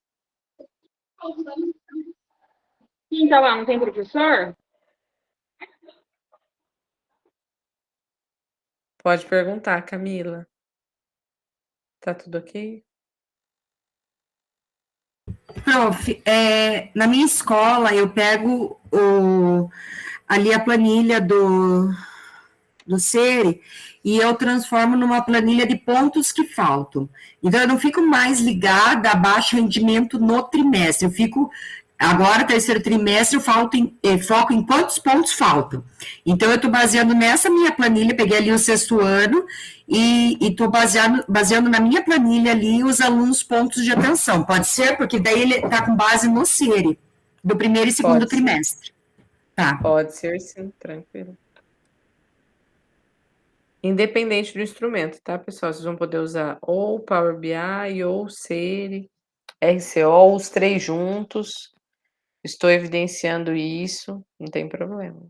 Quem tá lá, não tem professor? Pode perguntar, Camila. Tá tudo ok? Prof, na minha escola eu pego ali a planilha do SERI e eu transformo numa planilha de pontos que faltam. Então, eu não fico mais ligada a baixo rendimento no trimestre, eu fico, agora, terceiro trimestre, foco em quantos pontos faltam. Então, eu estou baseando nessa minha planilha, peguei ali o sexto ano, e estou baseando na minha planilha ali os alunos pontos de atenção. Pode ser? Porque daí ele está com base no SERI, do primeiro e segundo Pode ser. trimestre. Tá. Pode ser sim, tranquilo. Independente do instrumento, tá, pessoal? Vocês vão poder usar ou Power BI ou Siri, RCO, os 3 juntos. Estou evidenciando isso, não tem problema.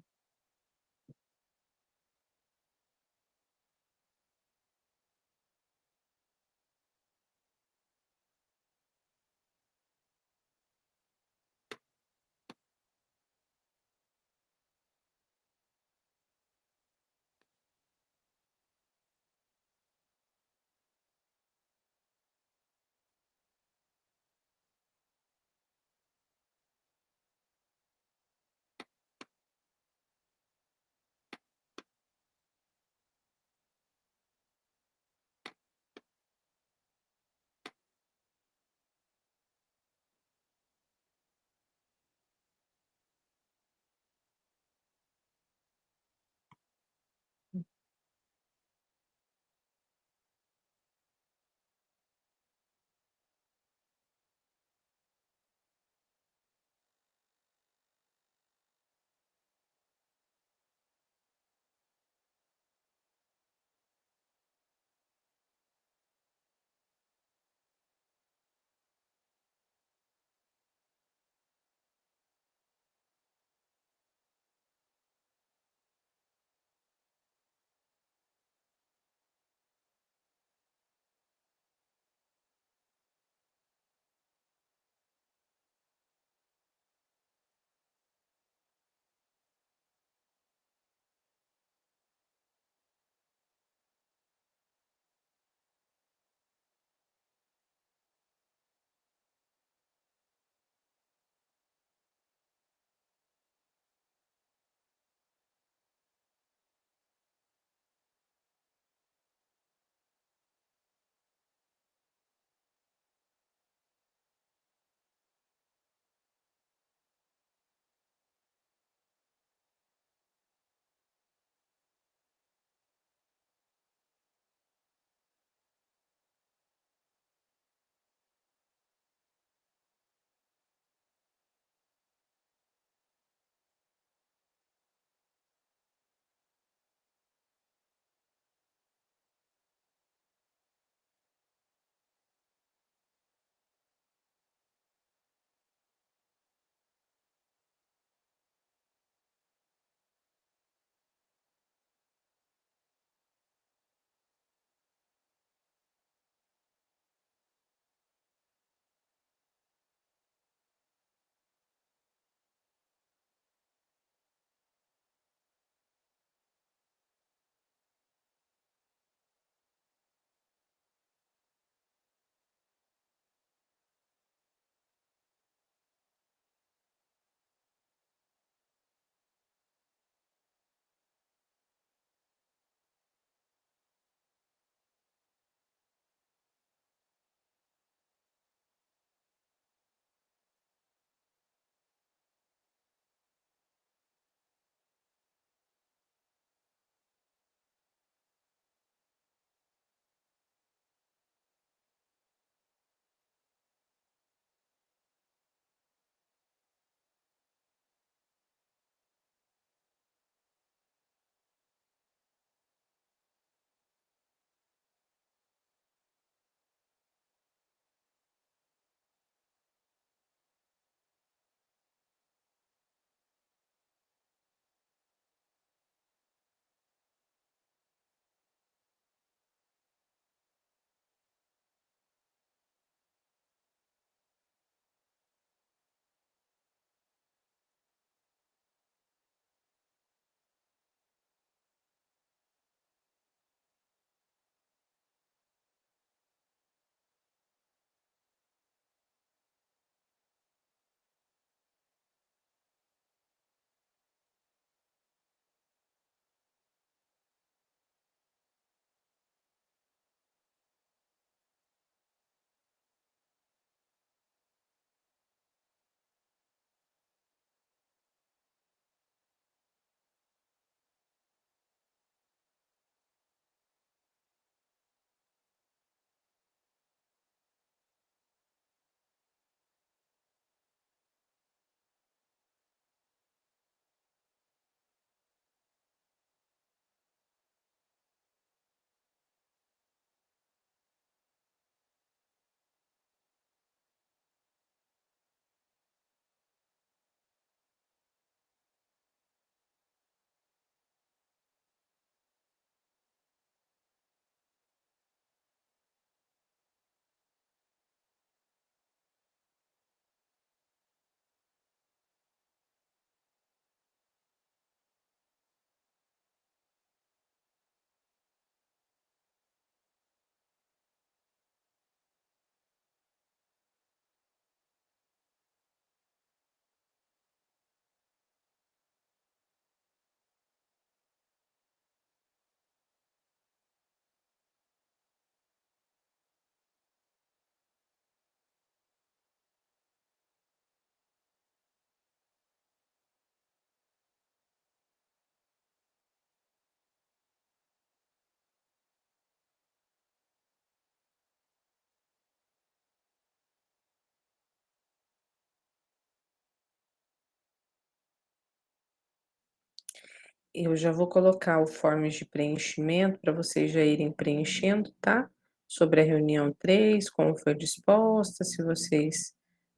Eu já vou colocar o forms de preenchimento para vocês já irem preenchendo, tá? Sobre a reunião 3, como foi disposta, se vocês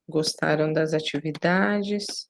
gostaram das atividades.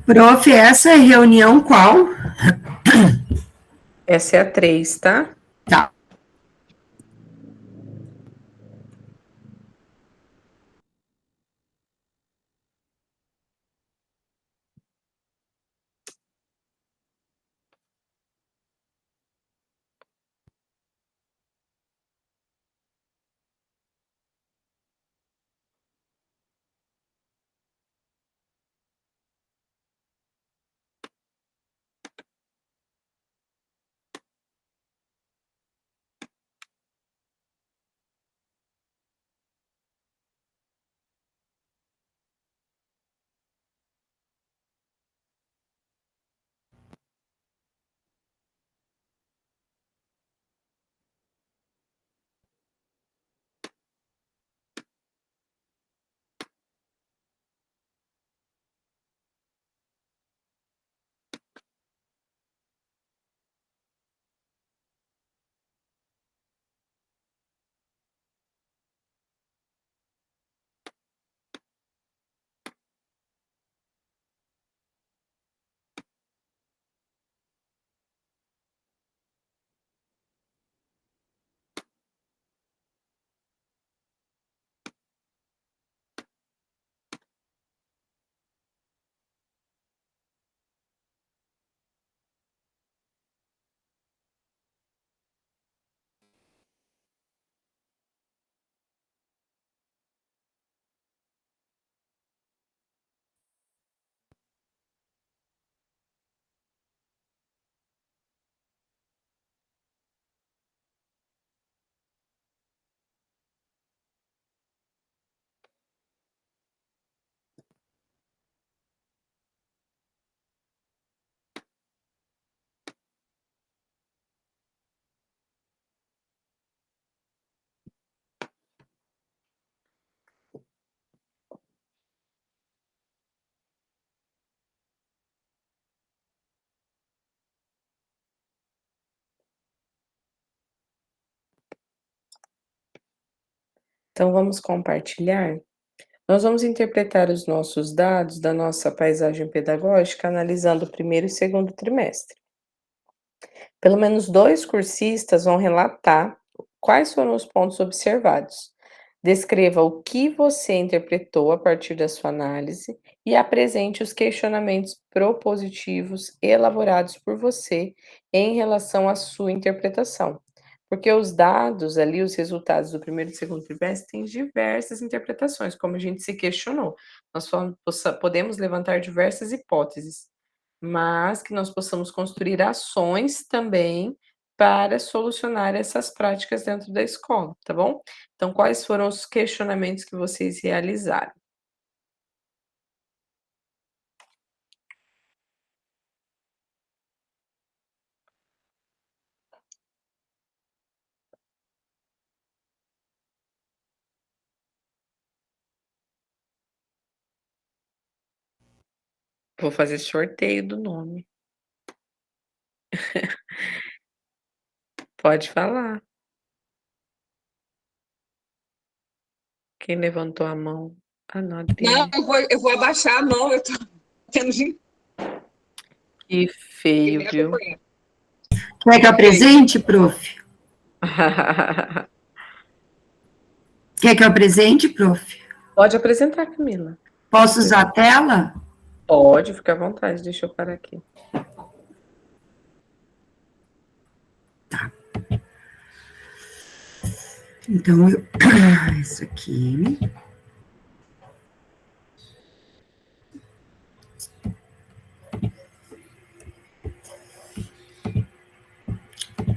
Prof, essa é reunião qual? Essa é a 3, tá? Tá. Então vamos compartilhar? Nós vamos interpretar os nossos dados da nossa paisagem pedagógica analisando o primeiro e segundo trimestre. Pelo menos 2 cursistas vão relatar quais foram os pontos observados. Descreva o que você interpretou a partir da sua análise e apresente os questionamentos propositivos elaborados por você em relação à sua interpretação. Porque os dados ali, os resultados do primeiro e segundo trimestre, têm diversas interpretações, como a gente se questionou. Nós podemos levantar diversas hipóteses, mas que nós possamos construir ações também para solucionar essas práticas dentro da escola, tá bom? Então, quais foram os questionamentos que vocês realizaram? Vou fazer sorteio do nome. Pode falar. Quem levantou a mão? Ah, não, Não, Adriane. eu vou abaixar a mão, eu tô tendo Que feio, primeiro viu? acompanhando. Quer que eu apresente, prof? Quer que eu apresente, prof? Pode apresentar, Camila. Posso usar a tela? Pode, fica à vontade, deixa eu parar aqui. Então, isso aqui.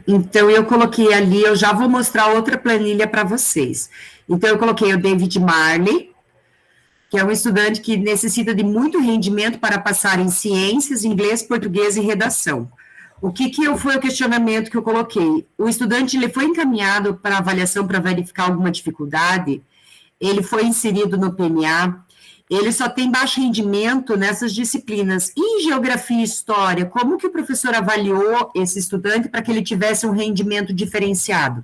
Então, eu coloquei ali, eu já vou mostrar outra planilha para vocês. Então, eu coloquei o David Marley, que é um estudante que necessita de muito rendimento para passar em ciências, inglês, português e redação. O que foi o questionamento que eu coloquei? O estudante, ele foi encaminhado para avaliação para verificar alguma dificuldade, ele foi inserido no PNA, ele só tem baixo rendimento nessas disciplinas. E em geografia e história, como que o professor avaliou esse estudante para que ele tivesse um rendimento diferenciado?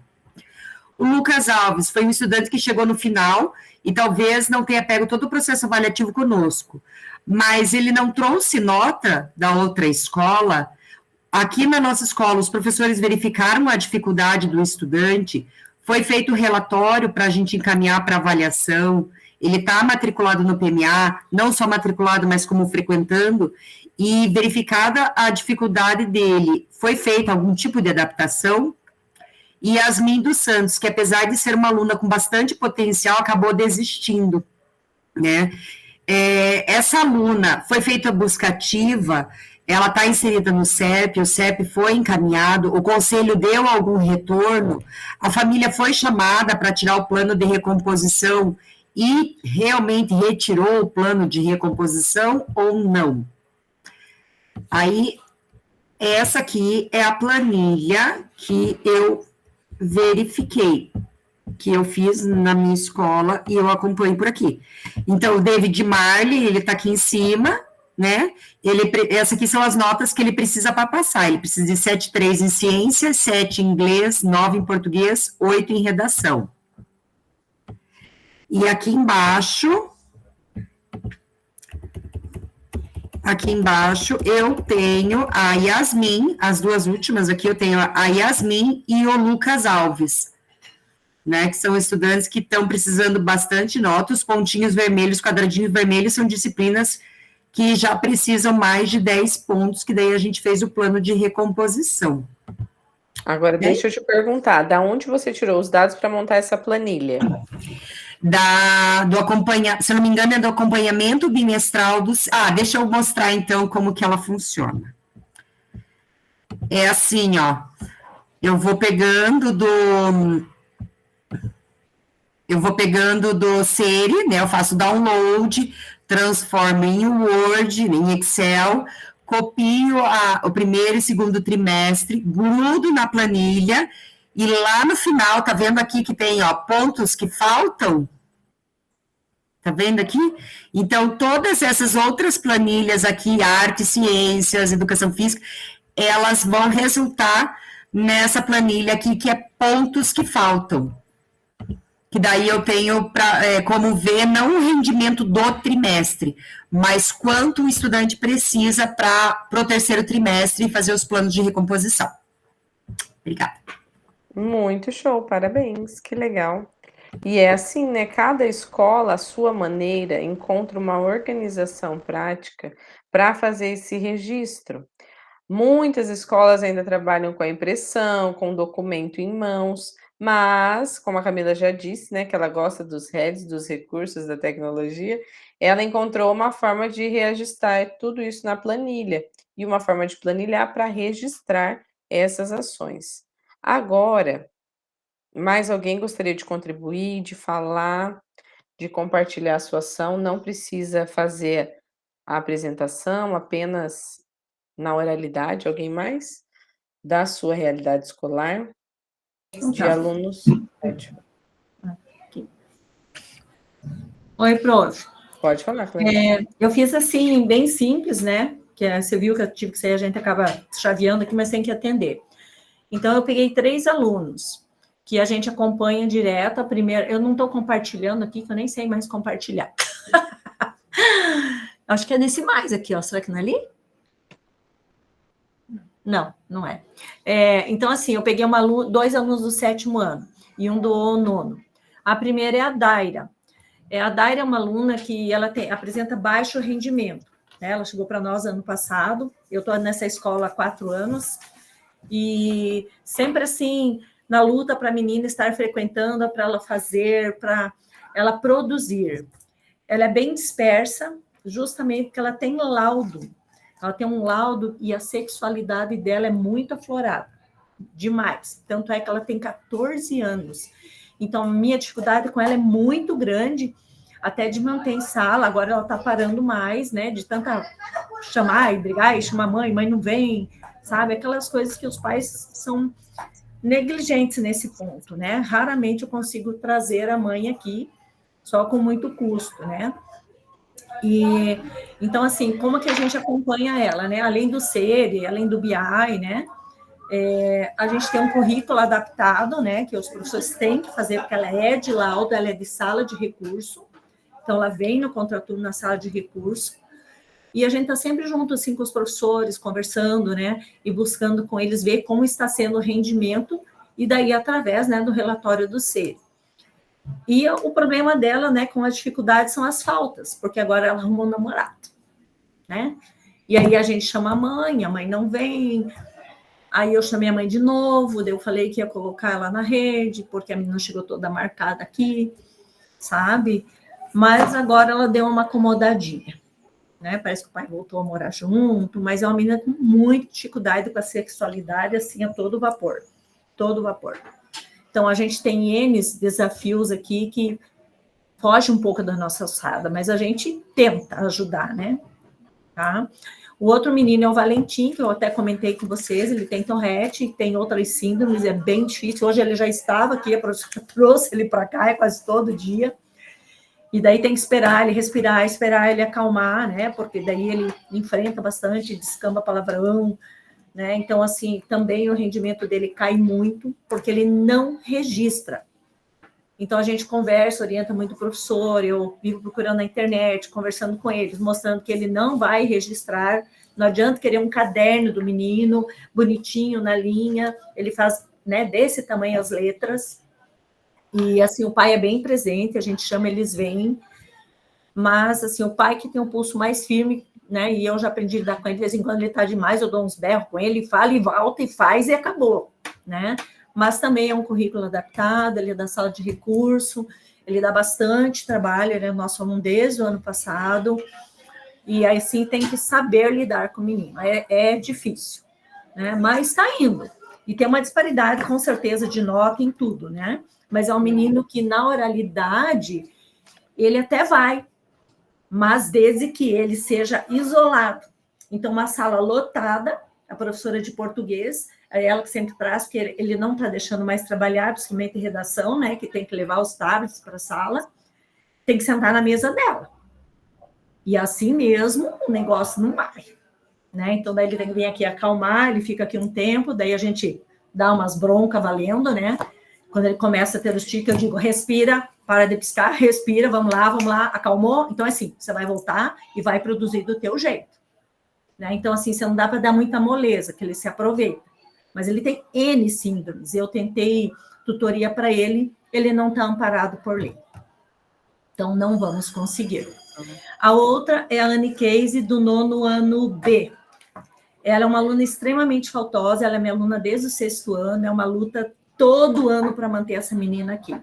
O Lucas Alves foi um estudante que chegou no final e talvez não tenha pego todo o processo avaliativo conosco, mas ele não trouxe nota da outra escola. Aqui na nossa escola, os professores verificaram a dificuldade do estudante, foi feito um relatório para a gente encaminhar para avaliação, ele está matriculado no PMA, não só matriculado, mas como frequentando, e verificada a dificuldade dele, foi feita algum tipo de adaptação. E Yasmin dos Santos, que apesar de ser uma aluna com bastante potencial, acabou desistindo, né? Essa aluna foi feita busca ativa, ela está inserida no CEP, o CEP foi encaminhado, o conselho deu algum retorno, a família foi chamada para tirar o plano de recomposição e realmente retirou o plano de recomposição ou não? Aí, essa aqui é a planilha que eu verifiquei, que eu fiz na minha escola e eu acompanho por aqui. Então, o David Marley, ele está aqui em cima, né? Essas aqui são as notas que ele precisa para passar. Ele precisa de 7,3 em ciências, 7 em inglês, 9 em português, 8 em redação. E aqui embaixo eu tenho a Yasmin, as duas últimas aqui eu tenho a Yasmin e o Lucas Alves, né, que são estudantes que estão precisando bastante nota. Os pontinhos vermelhos, quadradinhos vermelhos são disciplinas que já precisam mais de 10 pontos, que daí a gente fez o plano de recomposição. Agora, deixa eu te perguntar, da onde você tirou os dados para montar essa planilha? Se eu não me engano, é do acompanhamento bimestral dos... deixa eu mostrar, então, como que ela funciona. É assim, ó, eu vou pegando do Seri, né, eu faço download, transformo em Word, em Excel, copio o primeiro e segundo trimestre, grudo na planilha, e lá no final, tá vendo aqui que tem, ó, pontos que faltam? Tá vendo aqui? Então, todas essas outras planilhas aqui, arte, ciências, educação física, elas vão resultar nessa planilha aqui, que é pontos que faltam. Que daí eu tenho como ver, não o rendimento do trimestre, mas quanto o estudante precisa para o terceiro trimestre e fazer os planos de recomposição. Obrigada. Muito show, parabéns, que legal. E é assim, né? Cada escola, à sua maneira, encontra uma organização prática para fazer esse registro. Muitas escolas ainda trabalham com a impressão, com o documento em mãos, mas, como a Camila já disse, né, que ela gosta dos REDs, dos recursos da tecnologia, ela encontrou uma forma de reajustar tudo isso na planilha e uma forma de planilhar para registrar essas ações. Agora, mais alguém gostaria de contribuir, de falar, de compartilhar a sua ação? Não precisa fazer a apresentação, apenas na oralidade. Alguém mais? Da sua realidade escolar, de alunos. Oi, prof. Pode falar, Cláudia. Eu fiz assim, bem simples, né? Que você viu que eu tive que sair, a gente acaba chaveando aqui, mas tem que atender. Então, eu peguei 3 alunos que a gente acompanha direto. A primeira, eu não estou compartilhando aqui, que eu nem sei mais compartilhar. Acho que é nesse mais aqui, ó. Será que não é ali? Não, não é. Então, assim, eu peguei 2 alunos do 7º ano e um do 9º. A primeira é a Daira. A Daira é uma aluna que ela apresenta baixo rendimento, né? Ela chegou para nós ano passado, eu estou nessa escola há 4 anos, e sempre assim, na luta para a menina estar frequentando, para ela fazer, para ela produzir. Ela é bem dispersa, justamente porque ela tem laudo. Ela tem um laudo e a sexualidade dela é muito aflorada, demais. Tanto é que ela tem 14 anos. Então, minha dificuldade com ela é muito grande, até de manter em sala. Agora ela está parando mais, né? De tanta chamar e brigar e chamar mãe não vem, sabe? Aquelas coisas que os pais são negligentes nesse ponto, né? Raramente eu consigo trazer a mãe aqui, só com muito custo, né? E então, assim, como que a gente acompanha ela, né? Além do SERI, além do BI, né? A gente tem um currículo adaptado, né? Que os professores têm que fazer, porque ela é de laudo, ela é de sala de recurso. Então, ela vem no contraturno na sala de recurso. E a gente está sempre junto, assim, com os professores, conversando, né? E buscando com eles ver como está sendo o rendimento, e daí, através, né, do relatório do SERI. E o problema dela, né, com as dificuldades são as faltas, porque agora ela arrumou um namorado, né? E aí a gente chama a mãe não vem. Aí eu chamei a mãe de novo, daí eu falei que ia colocar ela na rede, porque a menina chegou toda marcada aqui, sabe? Mas agora ela deu uma acomodadinha, né? Parece que o pai voltou a morar junto, mas é uma menina com muita dificuldade com a sexualidade, assim, a todo vapor, todo vapor. Então, a gente tem N desafios aqui que fogem um pouco da nossa alçada, mas a gente tenta ajudar, né? Tá? O outro menino é o Valentim, que eu até comentei com vocês, ele tem Tourette, tem outras síndromes, é bem difícil. Hoje ele já estava aqui, a professora trouxe ele para cá, é quase todo dia. E daí tem que esperar ele respirar, esperar ele acalmar, né? Porque daí ele enfrenta bastante, descamba palavrão, né? Então, assim, também o rendimento dele cai muito, porque ele não registra. Então, a gente conversa, orienta muito o professor, eu vivo procurando na internet, conversando com eles, mostrando que ele não vai registrar, não adianta querer um caderno do menino, bonitinho, na linha, ele faz, né, desse tamanho as letras, e, assim, o pai é bem presente, a gente chama, eles vêm, mas, assim, o pai que tem um pulso mais firme, né, e eu já aprendi a lidar com ele, de vez em quando ele está demais, eu dou uns berros com ele, fala e volta e faz e acabou, né? Mas também é um currículo adaptado, ele é da sala de recurso, ele dá bastante trabalho, ele é nosso aluno desde o ano passado, e aí sim tem que saber lidar com o menino, é difícil, né? Mas está indo, e tem uma disparidade com certeza de nota em tudo, né? Mas é um menino que na oralidade, ele até vai, mas desde que ele seja isolado. Então, uma sala lotada, a professora de português, é ela que sempre traz, porque ele não está deixando mais trabalhar, principalmente em redação, né, que tem que levar os tablets para a sala, tem que sentar na mesa dela. E assim mesmo, o negócio não vai, né? Então, daí ele tem que vir aqui acalmar, ele fica aqui um tempo, daí a gente dá umas broncas valendo, né? Quando ele começa a ter os tiques, eu digo, respira, para de piscar, respira, vamos lá, acalmou? Então, assim, você vai voltar e vai produzir do teu jeito. Né? Então, assim, você não dá para dar muita moleza, que ele se aproveita. Mas ele tem N síndromes. Eu tentei tutoria para ele, ele não está amparado por lei. Então, não vamos conseguir. A outra é a Anne Case, do 9º ano B. Ela é uma aluna extremamente faltosa, ela é minha aluna desde o 6º ano, é uma luta todo ano para manter essa menina aqui,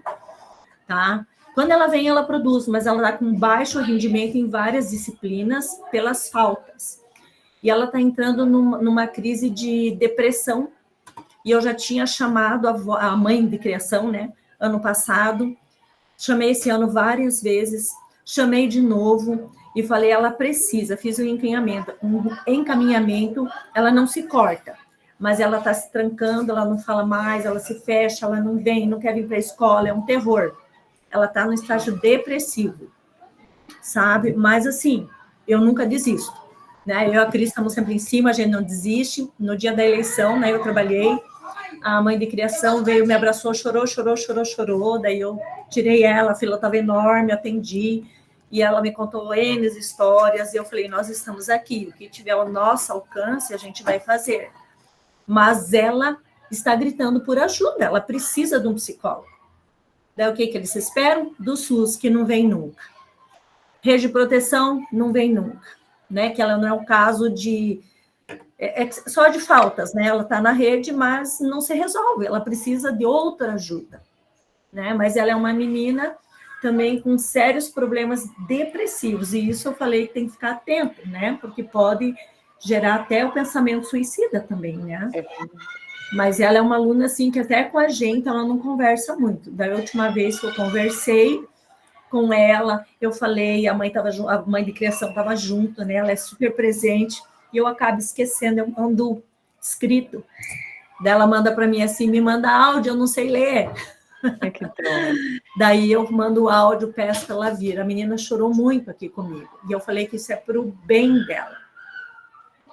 tá? Quando ela vem, ela produz, mas ela está com baixo rendimento em várias disciplinas pelas faltas. E ela está entrando numa crise de depressão, e eu já tinha chamado a mãe de criação, né, ano passado, chamei esse ano várias vezes, chamei de novo, e falei, ela precisa, fiz um encaminhamento, ela não se corta, mas ela está se trancando, ela não fala mais, ela se fecha, ela não vem, não quer vir para a escola, é um terror. Ela está no estágio depressivo, sabe? Mas, assim, eu nunca desisto, né? Eu e a Cris estamos sempre em cima, a gente não desiste. No dia da eleição, né, eu trabalhei, a mãe de criação veio, me abraçou, chorou, daí eu tirei ela, a fila estava enorme, atendi, e ela me contou N histórias, e eu falei, nós estamos aqui, o que tiver ao nosso alcance, a gente vai fazer. Mas ela está gritando por ajuda, ela precisa de um psicólogo. Daí o que eles esperam? Do SUS, que não vem nunca. Rede de proteção, não vem nunca. Né? Que ela não é o caso de é só de faltas, né? Ela está na rede, mas não se resolve, ela precisa de outra ajuda, né? Mas ela é uma menina também com sérios problemas depressivos, e isso eu falei que tem que ficar atento, né? Porque pode gerar até o pensamento suicida também, né? Mas ela é uma aluna, assim, que até com a gente ela não conversa muito. Da última vez que eu conversei com ela, eu falei, a mãe de criação estava junto, né? Ela é super presente, e eu acabo esquecendo, eu mando escrito. Dela manda para mim assim, me manda áudio, eu não sei ler. Que dó. Daí eu mando o áudio, peço para ela vir. A menina chorou muito aqui comigo. E eu falei que isso é para o bem dela.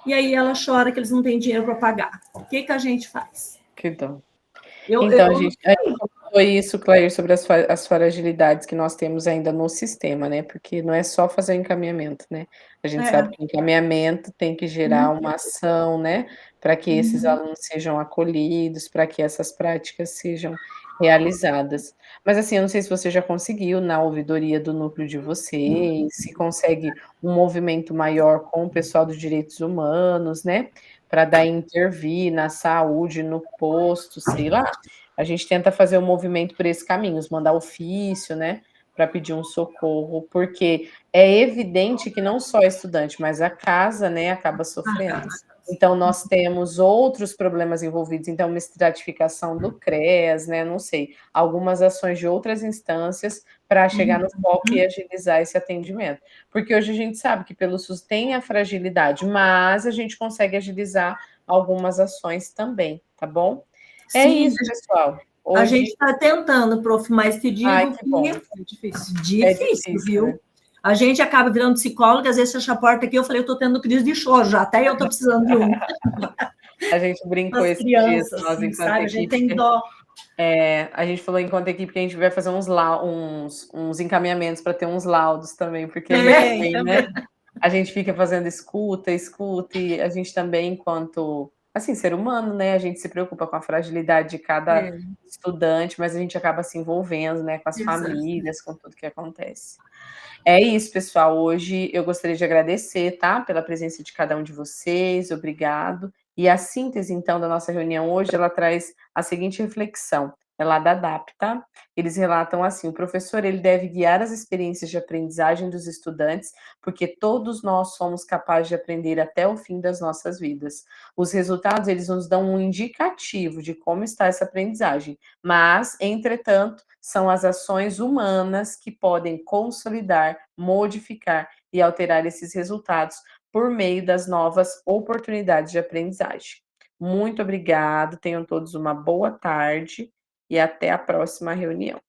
E aí ela chora que eles não têm dinheiro para pagar. O que a gente faz? Que dó. Eu, Então, eu, a gente comentou isso, Clair, sobre as fragilidades que nós temos ainda no sistema, né? Porque não é só fazer o encaminhamento, né? A gente sabe que o encaminhamento tem que gerar uma ação, né? Para que esses alunos sejam acolhidos, para que essas práticas sejam realizadas. Mas, assim, eu não sei se você já conseguiu na ouvidoria do núcleo de vocês, se consegue um movimento maior com o pessoal dos direitos humanos, né? Para daí intervir na saúde, no posto, sei lá. A gente tenta fazer um movimento por esses caminhos, mandar ofício, né, para pedir um socorro, porque é evidente que não só a estudante, mas a casa, né, acaba sofrendo. Então, nós temos outros problemas envolvidos, então, uma estratificação do CREAS, né, não sei, algumas ações de outras instâncias para chegar no foco e agilizar esse atendimento. Porque hoje a gente sabe que pelo SUS tem a fragilidade, mas a gente consegue agilizar algumas ações também, tá bom? É sim, isso, pessoal. a gente Hoje está tentando, prof, mas te ai, digo que que bom. é difícil. É Difícil, difícil, viu? né? A gente acaba virando psicóloga, às vezes fecha a porta aqui, eu falei, eu estou tendo crise de choro já, até eu estou precisando de um. A gente brincou As esses dias, crianças, nós assim, enquanto sabe? A gente equipe, tem dó. a gente falou enquanto equipe que a gente vai fazer uns encaminhamentos para ter uns laudos também, porque não é bem, né? A gente fica fazendo escuta, e a gente também, enquanto, assim, ser humano, né? A gente se preocupa com a fragilidade de cada estudante, mas a gente acaba se envolvendo, né, com as famílias, com tudo que acontece. É isso, pessoal. Hoje eu gostaria de agradecer, tá, pela presença de cada um de vocês, obrigado. E a síntese, então, da nossa reunião hoje, ela traz a seguinte reflexão, é lá da DAP, tá? Eles relatam assim: o professor ele deve guiar as experiências de aprendizagem dos estudantes, porque todos nós somos capazes de aprender até o fim das nossas vidas. Os resultados, eles nos dão um indicativo de como está essa aprendizagem, mas, entretanto, são as ações humanas que podem consolidar, modificar e alterar esses resultados por meio das novas oportunidades de aprendizagem. Muito obrigado, tenham todos uma boa tarde e até a próxima reunião.